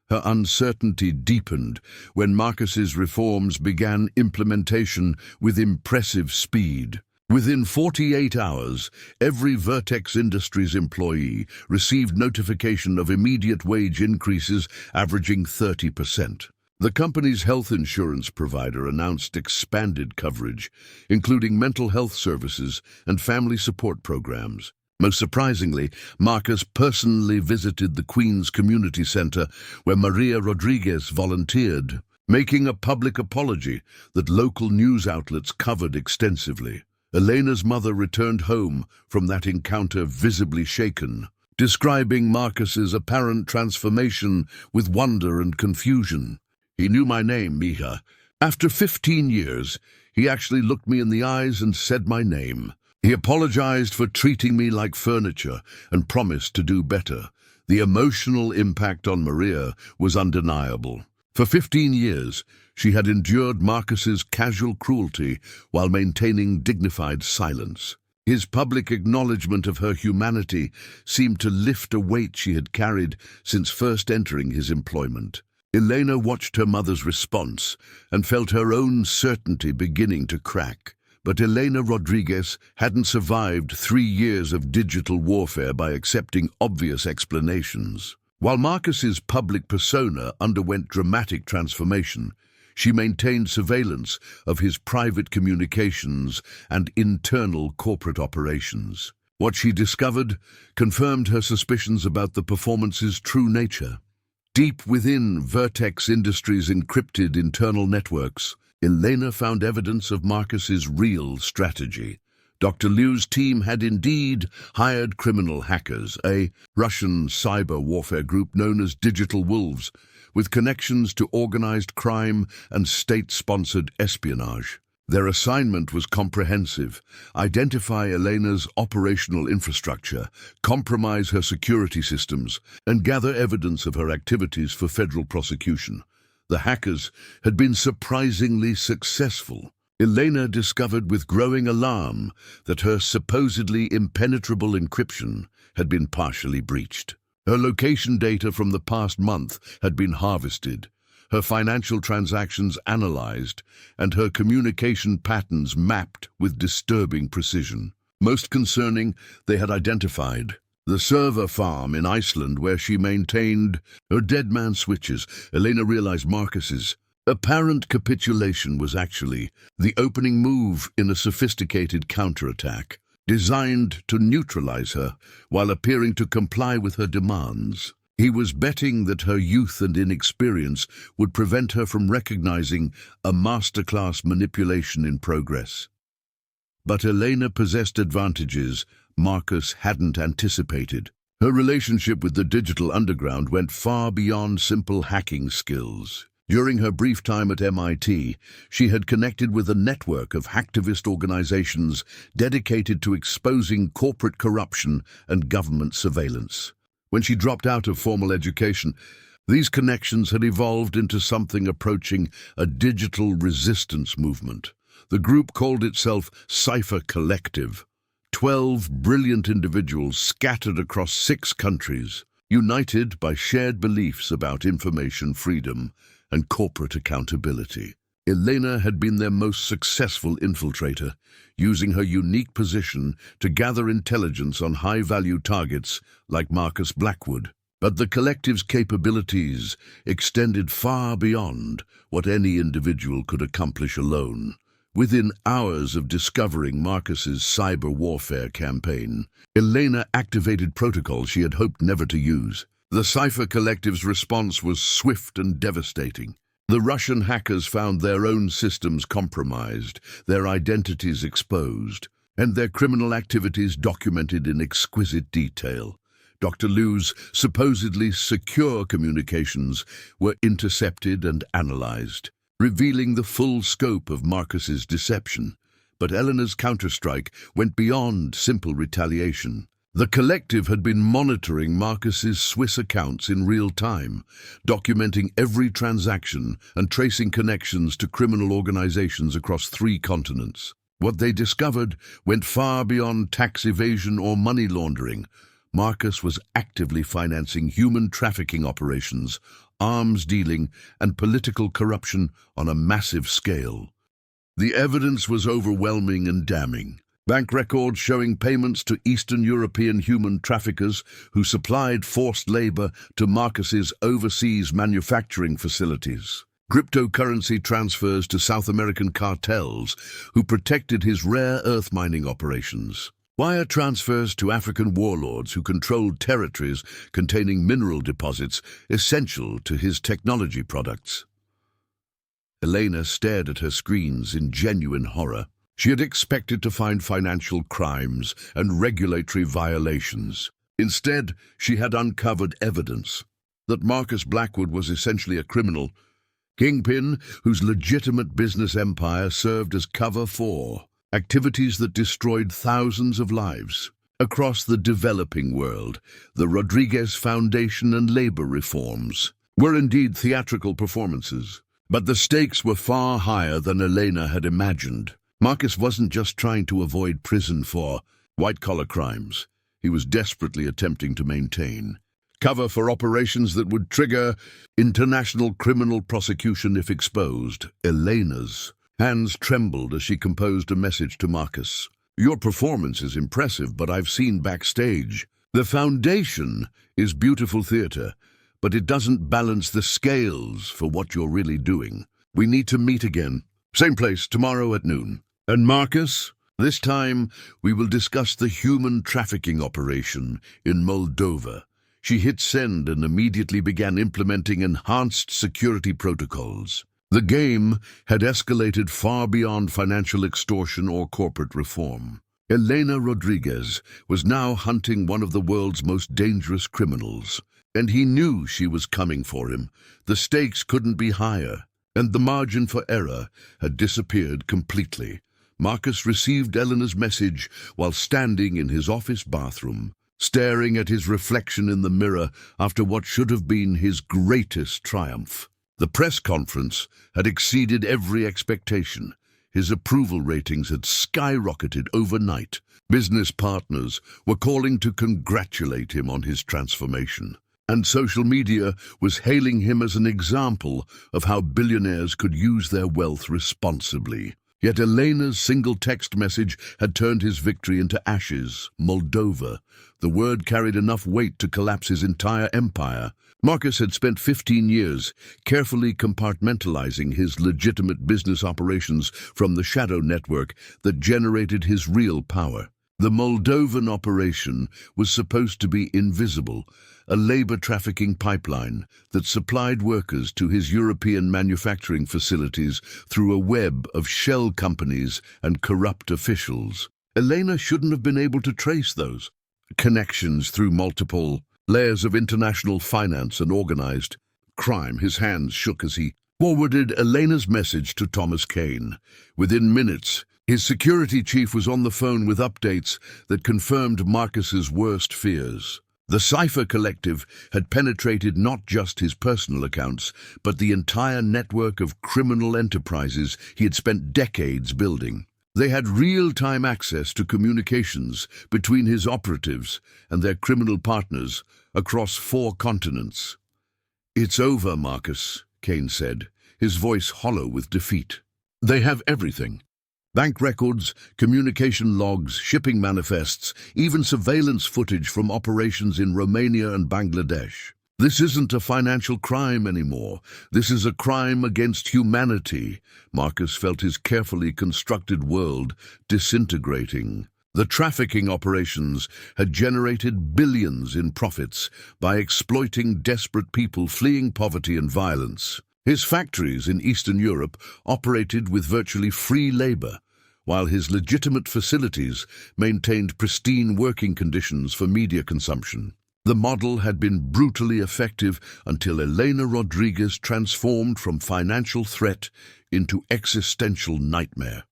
Her uncertainty deepened when Marcus's reforms began implementation with impressive speed. Within 48 hours, every Vertex Industries employee received notification of immediate wage increases averaging 30%. The company's health insurance provider announced expanded coverage, including mental health services and family support programs. Most surprisingly, Marcus personally visited the Queen's Community Center, where Maria Rodriguez volunteered, making a public apology that local news outlets covered extensively. Elena's mother returned home from that encounter visibly shaken, describing Marcus's apparent transformation with wonder and confusion. "He knew my name, Mija. After 15 years, he actually looked me in the eyes and said my name. He apologized for treating me like furniture and promised to do better." The emotional impact on Maria was undeniable. For 15 years, she had endured Marcus's casual cruelty while maintaining dignified silence. His public acknowledgement of her humanity seemed to lift a weight she had carried since first entering his employment. Elena watched her mother's response and felt her own certainty beginning to crack. But Elena Rodriguez hadn't survived 3 years of digital warfare by accepting obvious explanations. While Marcus's public persona underwent dramatic transformation, she maintained surveillance of his private communications and internal corporate operations. What she discovered confirmed her suspicions about the performance's true nature. Deep within Vertex Industries' encrypted internal networks, Elena found evidence of Marcus's real strategy. Dr. Liu's team had indeed hired criminal hackers, a Russian cyber warfare group known as Digital Wolves, with connections to organized crime and state-sponsored espionage. Their assignment was comprehensive: identify Elena's operational infrastructure, compromise her security systems, and gather evidence of her activities for federal prosecution. The hackers had been surprisingly successful. Elena discovered with growing alarm that her supposedly impenetrable encryption had been partially breached. Her location data from the past month had been harvested, her financial transactions analyzed, and her communication patterns mapped with disturbing precision. Most concerning, they had identified the server farm in Iceland where she maintained her dead man switches. Elena realized Marcus's apparent capitulation was actually the opening move in a sophisticated counterattack, designed to neutralize her while appearing to comply with her demands. He was betting that her youth and inexperience would prevent her from recognizing a masterclass manipulation in progress. But Elena possessed advantages Marcus hadn't anticipated. Her relationship with the digital underground went far beyond simple hacking skills. During her brief time at MIT, she had connected with a network of hacktivist organizations dedicated to exposing corporate corruption and government surveillance. When she dropped out of formal education, these connections had evolved into something approaching a digital resistance movement. The group called itself Cipher Collective. 12 brilliant individuals scattered across 6 countries, united by shared beliefs about information freedom and corporate accountability. Elena had been their most successful infiltrator, using her unique position to gather intelligence on high-value targets like Marcus Blackwood. But the collective's capabilities extended far beyond what any individual could accomplish alone. Within hours of discovering Marcus's cyber warfare campaign, Elena activated protocols she had hoped never to use. The Cipher Collective's response was swift and devastating. The Russian hackers found their own systems compromised, their identities exposed, and their criminal activities documented in exquisite detail. Dr. Liu's supposedly secure communications were intercepted and analyzed, revealing the full scope of Marcus's deception. But Eleanor's counterstrike went beyond simple retaliation. The collective had been monitoring Marcus's Swiss accounts in real time, documenting every transaction and tracing connections to criminal organizations across 3 continents. What they discovered went far beyond tax evasion or money laundering. Marcus was actively financing human trafficking operations, arms dealing, and political corruption on a massive scale. The evidence was overwhelming and damning. Bank records showing payments to Eastern European human traffickers who supplied forced labor to Marcus's overseas manufacturing facilities. Cryptocurrency transfers to South American cartels who protected his rare earth mining operations. Wire transfers to African warlords who controlled territories containing mineral deposits essential to his technology products. Elena stared at her screens in genuine horror. She had expected to find financial crimes and regulatory violations. Instead, she had uncovered evidence that Marcus Blackwood was essentially a criminal kingpin whose legitimate business empire served as cover for activities that destroyed thousands of lives. Across the developing world, the Rodriguez Foundation and labor reforms were indeed theatrical performances, but the stakes were far higher than Elena had imagined. Marcus wasn't just trying to avoid prison for white-collar crimes. He was desperately attempting to maintain cover for operations that would trigger international criminal prosecution if exposed. Elena's hands trembled as she composed a message to Marcus. "Your performance is impressive, but I've seen backstage. The foundation is beautiful theater, but it doesn't balance the scales for what you're really doing. We need to meet again. Same place, tomorrow at noon. And Marcus, this time we will discuss the human trafficking operation in Moldova." She hit send and immediately began implementing enhanced security protocols. The game had escalated far beyond financial extortion or corporate reform. Elena Rodriguez was now hunting one of the world's most dangerous criminals, and he knew she was coming for him. The stakes couldn't be higher, and the margin for error had disappeared completely. Marcus received Eleanor's message while standing in his office bathroom, staring at his reflection in the mirror after what should have been his greatest triumph. The press conference had exceeded every expectation. His approval ratings had skyrocketed overnight. Business partners were calling to congratulate him on his transformation, and social media was hailing him as an example of how billionaires could use their wealth responsibly. Yet Elena's single text message had turned his victory into ashes. Moldova. The word carried enough weight to collapse his entire empire. Marcus had spent 15 years carefully compartmentalizing his legitimate business operations from the shadow network that generated his real power. The Moldovan operation was supposed to be invisible, a labor trafficking pipeline that supplied workers to his European manufacturing facilities through a web of shell companies and corrupt officials. Elena shouldn't have been able to trace those connections through multiple layers of international finance and organized crime. His hands shook as he forwarded Elena's message to Thomas Kane. Within minutes, his security chief was on the phone with updates that confirmed Marcus's worst fears. The Cypher Collective had penetrated not just his personal accounts, but the entire network of criminal enterprises he had spent decades building. They had real-time access to communications between his operatives and their criminal partners across 4 continents. "It's over, Marcus," Kane said, his voice hollow with defeat. "They have everything. Bank records, communication logs, shipping manifests, even surveillance footage from operations in Romania and Bangladesh. This isn't a financial crime anymore. This is a crime against humanity." Marcus felt his carefully constructed world disintegrating. The trafficking operations had generated billions in profits by exploiting desperate people fleeing poverty and violence. His factories in Eastern Europe operated with virtually free labor, while his legitimate facilities maintained pristine working conditions for media consumption. The model had been brutally effective until Elena Rodriguez transformed from financial threat into existential nightmare.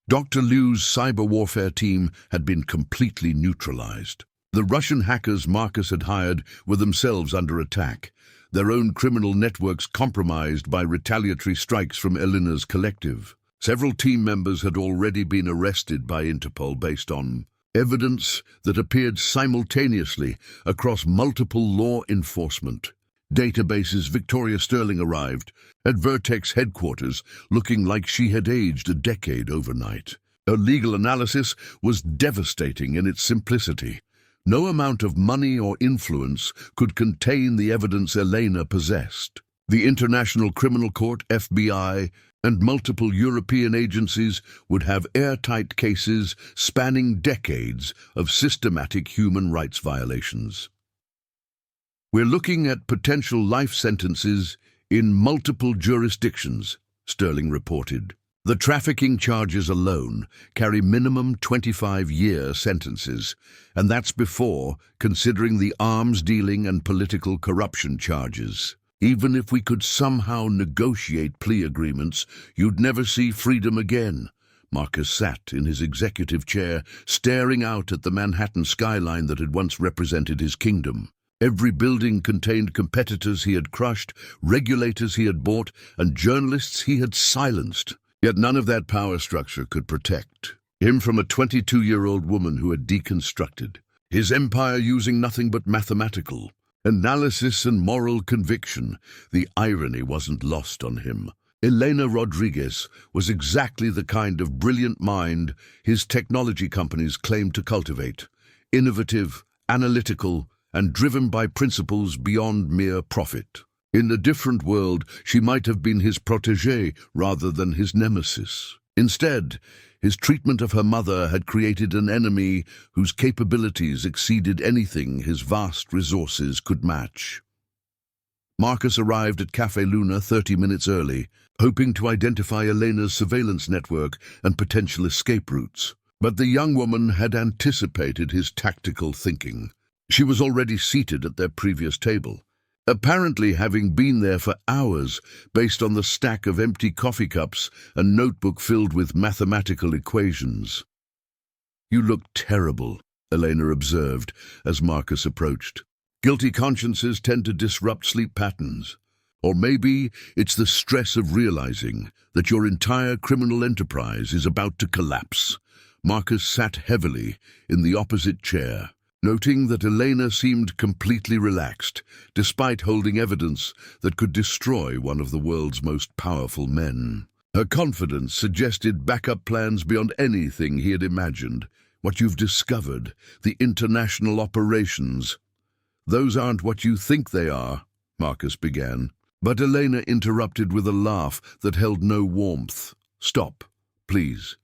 Dr. Liu's cyber warfare team had been completely neutralized. The Russian hackers Marcus had hired were themselves under attack, their own criminal networks compromised by retaliatory strikes from Elena's collective. Several team members had already been arrested by Interpol based on evidence that appeared simultaneously across multiple law enforcement databases. Victoria Sterling arrived at Vertex headquarters looking like she had aged a decade overnight. Her legal analysis was devastating in its simplicity. No amount of money or influence could contain the evidence Elena possessed. The International Criminal Court, FBI, and multiple European agencies would have airtight cases spanning decades of systematic human rights violations. "We're looking at potential life sentences in multiple jurisdictions," Sterling reported. "The trafficking charges alone carry minimum 25-year sentences, and that's before considering the arms dealing and political corruption charges. Even if we could somehow negotiate plea agreements, you'd never see freedom again." Marcus sat in his executive chair, staring out at the Manhattan skyline that had once represented his kingdom. Every building contained competitors he had crushed, regulators he had bought, and journalists he had silenced. Yet none of that power structure could protect him from a 22-year-old woman who had deconstructed his empire using nothing but mathematical analysis and moral conviction. The irony wasn't lost on him. Elena Rodriguez was exactly the kind of brilliant mind his technology companies claimed to cultivate: innovative, analytical, and driven by principles beyond mere profit. In a different world, she might have been his protégé rather than his nemesis. Instead, his treatment of her mother had created an enemy whose capabilities exceeded anything his vast resources could match. Marcus arrived at Café Luna 30 minutes early, hoping to identify Elena's surveillance network and potential escape routes. But the young woman had anticipated his tactical thinking. She was already seated at their previous table, apparently having been there for hours based on the stack of empty coffee cups and notebook filled with mathematical equations. "You look terrible," Elena observed as Marcus approached. "Guilty consciences tend to disrupt sleep patterns. Or maybe it's the stress of realizing that your entire criminal enterprise is about to collapse." Marcus sat heavily in the opposite chair, noting that Elena seemed completely relaxed, despite holding evidence that could destroy one of the world's most powerful men. Her confidence suggested backup plans beyond anything he had imagined. "What you've discovered, the international operations, those aren't what you think they are," Marcus began. But Elena interrupted with a laugh that held no warmth. "Stop, please.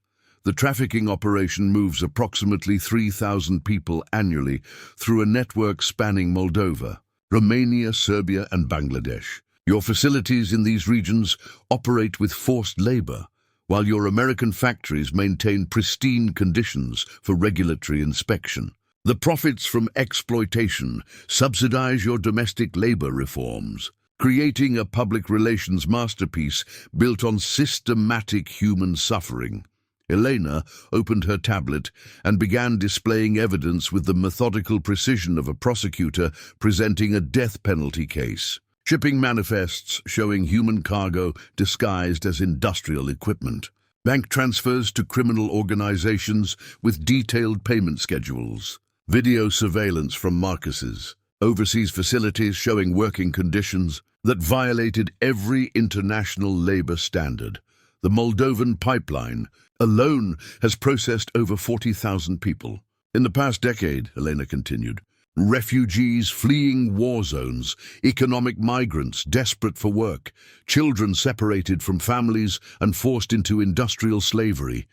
The trafficking operation moves approximately 3,000 people annually through a network spanning Moldova, Romania, Serbia, and Bangladesh. Your facilities in these regions operate with forced labor, while your American factories maintain pristine conditions for regulatory inspection. The profits from exploitation subsidize your domestic labor reforms, creating a public relations masterpiece built on systematic human suffering." Elena opened her tablet and began displaying evidence with the methodical precision of a prosecutor presenting a death penalty case. Shipping manifests showing human cargo disguised as industrial equipment. Bank transfers to criminal organizations with detailed payment schedules. Video surveillance from Marcus's overseas facilities showing working conditions that violated every international labor standard. The Moldovan pipeline alone has processed over 40,000 people. In the past decade, Elena continued, refugees fleeing war zones, economic migrants desperate for work, children separated from families and forced into industrial slavery.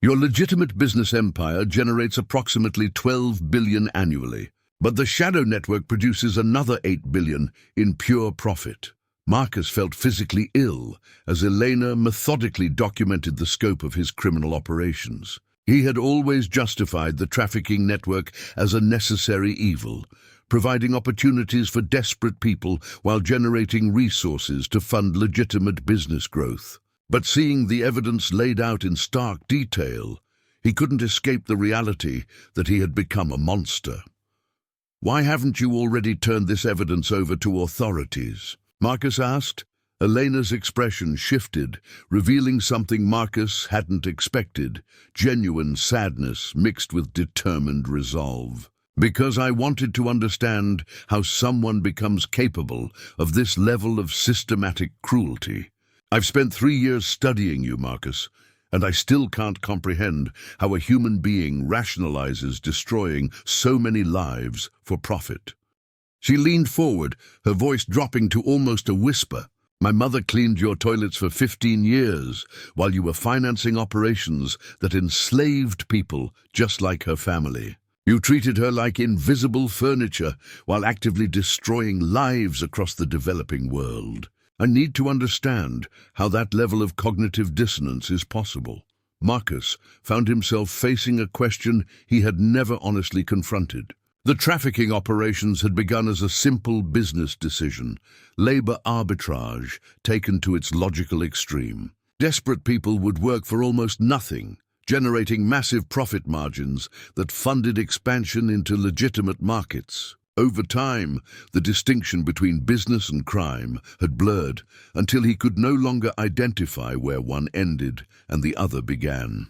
Your legitimate business empire generates approximately 12 billion annually, but the shadow network produces another 8 billion in pure profit. Marcus felt physically ill as Elena methodically documented the scope of his criminal operations. He had always justified the trafficking network as a necessary evil, providing opportunities for desperate people while generating resources to fund legitimate business growth. But seeing the evidence laid out in stark detail, he couldn't escape the reality that he had become a monster. "Why haven't you already turned this evidence over to authorities?" Marcus asked. Elena's expression shifted, revealing something Marcus hadn't expected, genuine sadness mixed with determined resolve. "Because I wanted to understand how someone becomes capable of this level of systematic cruelty. I've spent 3 years studying you, Marcus, and I still can't comprehend how a human being rationalizes destroying so many lives for profit." She leaned forward, her voice dropping to almost a whisper. "My mother cleaned your toilets for 15 years while you were financing operations that enslaved people just like her family. You treated her like invisible furniture while actively destroying lives across the developing world. I need to understand how that level of cognitive dissonance is possible." Marcus found himself facing a question he had never honestly confronted. The trafficking operations had begun as a simple business decision, labor arbitrage taken to its logical extreme. Desperate people would work for almost nothing, generating massive profit margins that funded expansion into legitimate markets. Over time, the distinction between business and crime had blurred until he could no longer identify where one ended and the other began.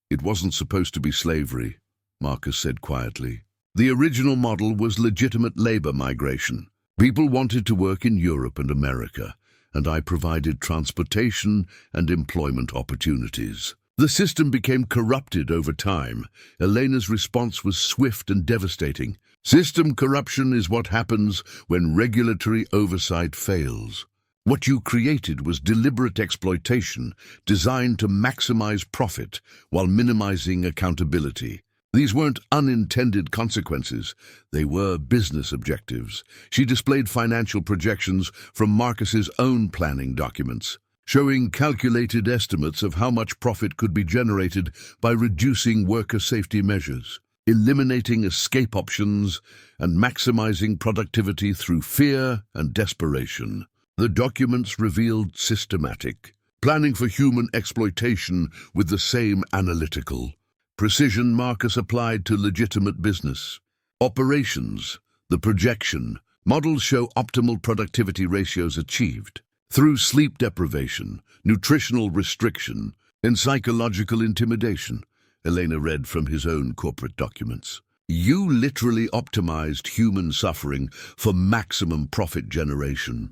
"It wasn't supposed to be slavery," Marcus said quietly. "The original model was legitimate labor migration. People wanted to work in Europe and America, and I provided transportation and employment opportunities. The system became corrupted over time. Elena's response was swift and devastating. System corruption is what happens when regulatory oversight fails. What you created was deliberate exploitation designed to maximize profit while minimizing accountability. These weren't unintended consequences, they were business objectives." She displayed financial projections from Marcus's own planning documents, showing calculated estimates of how much profit could be generated by reducing worker safety measures, eliminating escape options, and maximizing productivity through fear and desperation. The documents revealed systematic planning for human exploitation with the same analytical precision Marcus applied to legitimate business. Operations, the projection, models show optimal productivity ratios achieved through sleep deprivation, nutritional restriction, and psychological intimidation, Elena read from his own corporate documents. "You literally optimized human suffering for maximum profit generation."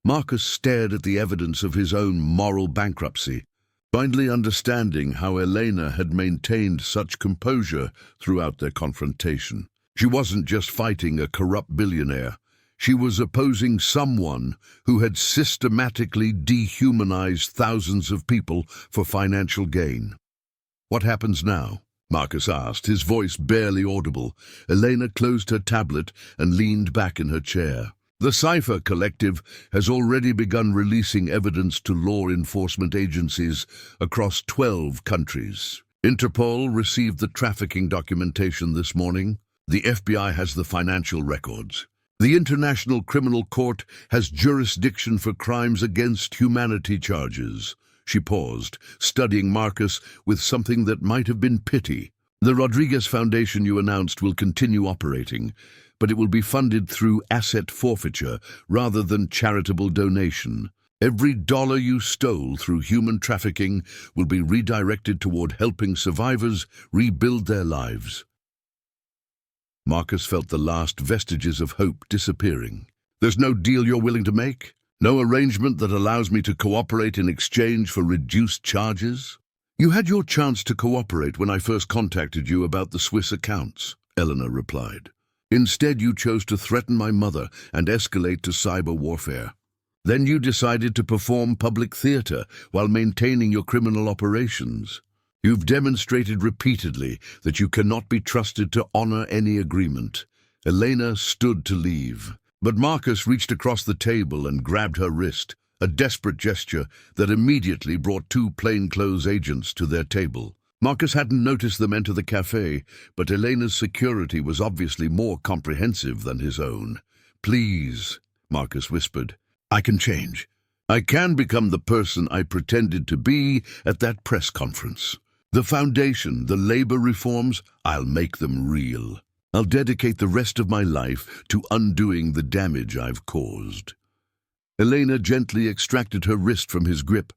Marcus stared at the evidence of his own moral bankruptcy, finally understanding how Elena had maintained such composure throughout their confrontation. She wasn't just fighting a corrupt billionaire. She was opposing someone who had systematically dehumanized thousands of people for financial gain. "What happens now?" Marcus asked, his voice barely audible. Elena closed her tablet and leaned back in her chair. "The Cypher Collective has already begun releasing evidence to law enforcement agencies across 12 countries. Interpol received the trafficking documentation this morning. The FBI has the financial records. The International Criminal Court has jurisdiction for crimes against humanity charges." She paused, studying Marcus with something that might have been pity. "The Rodriguez Foundation you announced will continue operating, but it will be funded through asset forfeiture rather than charitable donation. Every dollar you stole through human trafficking will be redirected toward helping survivors rebuild their lives." Marcus felt the last vestiges of hope disappearing. "There's no deal you're willing to make? No arrangement that allows me to cooperate in exchange for reduced charges?" "You had your chance to cooperate when I first contacted you about the Swiss accounts," Eleanor replied. "Instead, you chose to threaten my mother and escalate to cyber warfare. Then you decided to perform public theater while maintaining your criminal operations. You've demonstrated repeatedly that you cannot be trusted to honor any agreement." Elena stood to leave, but Marcus reached across the table and grabbed her wrist, a desperate gesture that immediately brought 2 plainclothes agents to their table. Marcus hadn't noticed them enter the cafe, but Elena's security was obviously more comprehensive than his own. "Please," Marcus whispered, "I can change. I can become the person I pretended to be at that press conference. The foundation, the labor reforms, I'll make them real. I'll dedicate the rest of my life to undoing the damage I've caused." Elena gently extracted her wrist from his grip,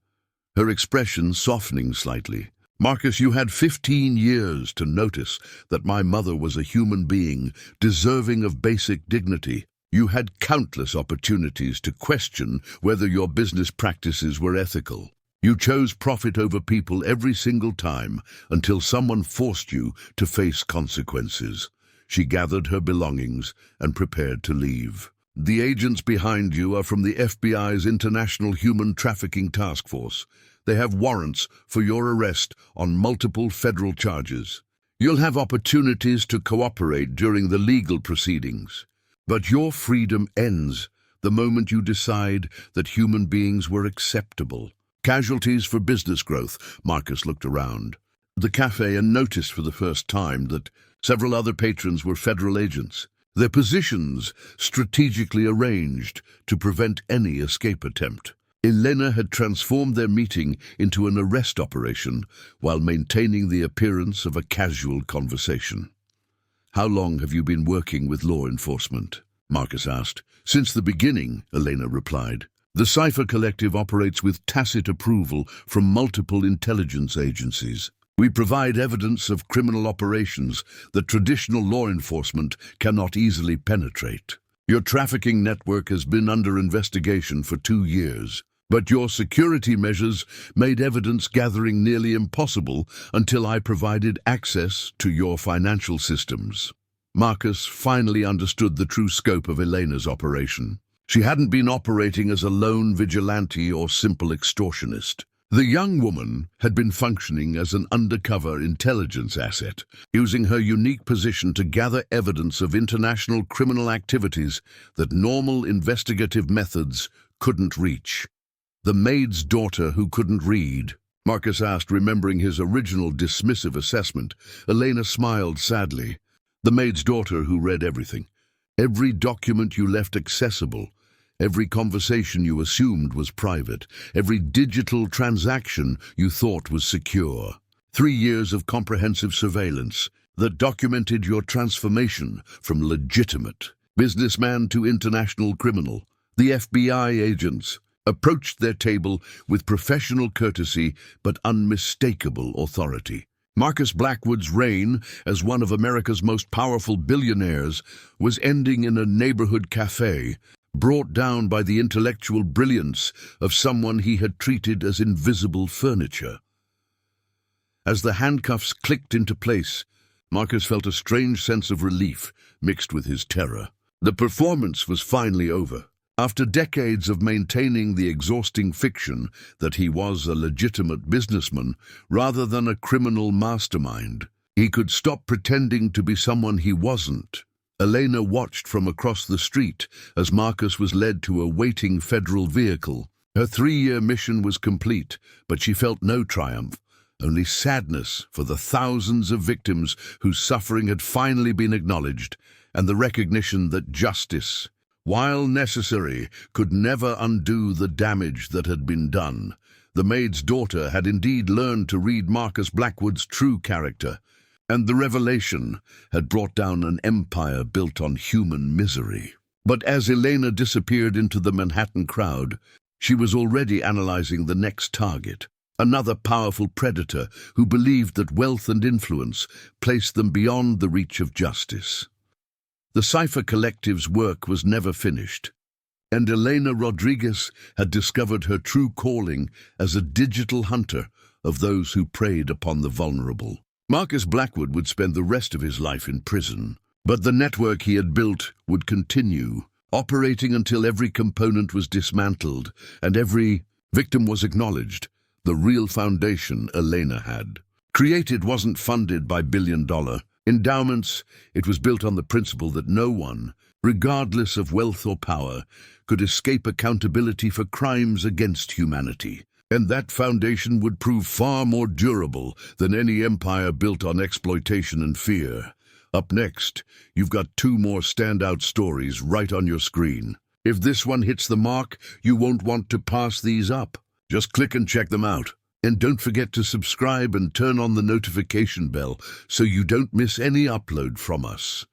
her expression softening slightly. "Marcus, you had 15 years to notice that my mother was a human being, deserving of basic dignity. You had countless opportunities to question whether your business practices were ethical. You chose profit over people every single time until someone forced you to face consequences." She gathered her belongings and prepared to leave. "The agents behind you are from the FBI's International Human Trafficking Task Force. They have warrants for your arrest on multiple federal charges. You'll have opportunities to cooperate during the legal proceedings. But your freedom ends the moment you decide that human beings were acceptable. Casualties for business growth." Marcus looked around the cafe and noticed for the first time that several other patrons were federal agents, their positions strategically arranged to prevent any escape attempt. Elena had transformed their meeting into an arrest operation while maintaining the appearance of a casual conversation. "How long have you been working with law enforcement?" Marcus asked. "Since the beginning," Elena replied. "The Cipher Collective operates with tacit approval from multiple intelligence agencies. We provide evidence of criminal operations that traditional law enforcement cannot easily penetrate. Your trafficking network has been under investigation for 2 years, but your security measures made evidence gathering nearly impossible until I provided access to your financial systems." Marcus finally understood the true scope of Elena's operation. She hadn't been operating as a lone vigilante or simple extortionist. The young woman had been functioning as an undercover intelligence asset, using her unique position to gather evidence of international criminal activities that normal investigative methods couldn't reach. "The maid's daughter who couldn't read?" Marcus asked, remembering his original dismissive assessment. Elena smiled sadly. "The maid's daughter who read everything. Every document you left accessible. Every conversation you assumed was private. Every digital transaction you thought was secure. 3 years of comprehensive surveillance that documented your transformation from legitimate businessman to international criminal. The FBI agents approached their table with professional courtesy but unmistakable authority. Marcus Blackwood's reign as one of America's most powerful billionaires was ending in a neighborhood cafe, brought down by the intellectual brilliance of someone he had treated as invisible furniture. As the handcuffs clicked into place, Marcus felt a strange sense of relief mixed with his terror. The performance was finally over. After decades of maintaining the exhausting fiction that he was a legitimate businessman rather than a criminal mastermind, he could stop pretending to be someone he wasn't. Elena watched from across the street as Marcus was led to a waiting federal vehicle. Her 3-year mission was complete, but she felt no triumph, only sadness for the thousands of victims whose suffering had finally been acknowledged, and the recognition that justice, while necessary, could never undo the damage that had been done. The maid's daughter had indeed learned to read Marcus Blackwood's true character, and the revelation had brought down an empire built on human misery. But as Elena disappeared into the Manhattan crowd, she was already analyzing the next target, another powerful predator who believed that wealth and influence placed them beyond the reach of justice. The Cipher Collective's work was never finished, and Elena Rodriguez had discovered her true calling as a digital hunter of those who preyed upon the vulnerable. Marcus Blackwood would spend the rest of his life in prison, but the network he had built would continue, operating until every component was dismantled and every victim was acknowledged. The real foundation Elena had created wasn't funded by billion-dollar endowments. It was built on the principle that no one, regardless of wealth or power, could escape accountability for crimes against humanity. And that foundation would prove far more durable than any empire built on exploitation and fear. Up next, you've got two more standout stories right on your screen. If this one hits the mark, you won't want to pass these up. Just click and check them out. And don't forget to subscribe and turn on the notification bell so you don't miss any upload from us.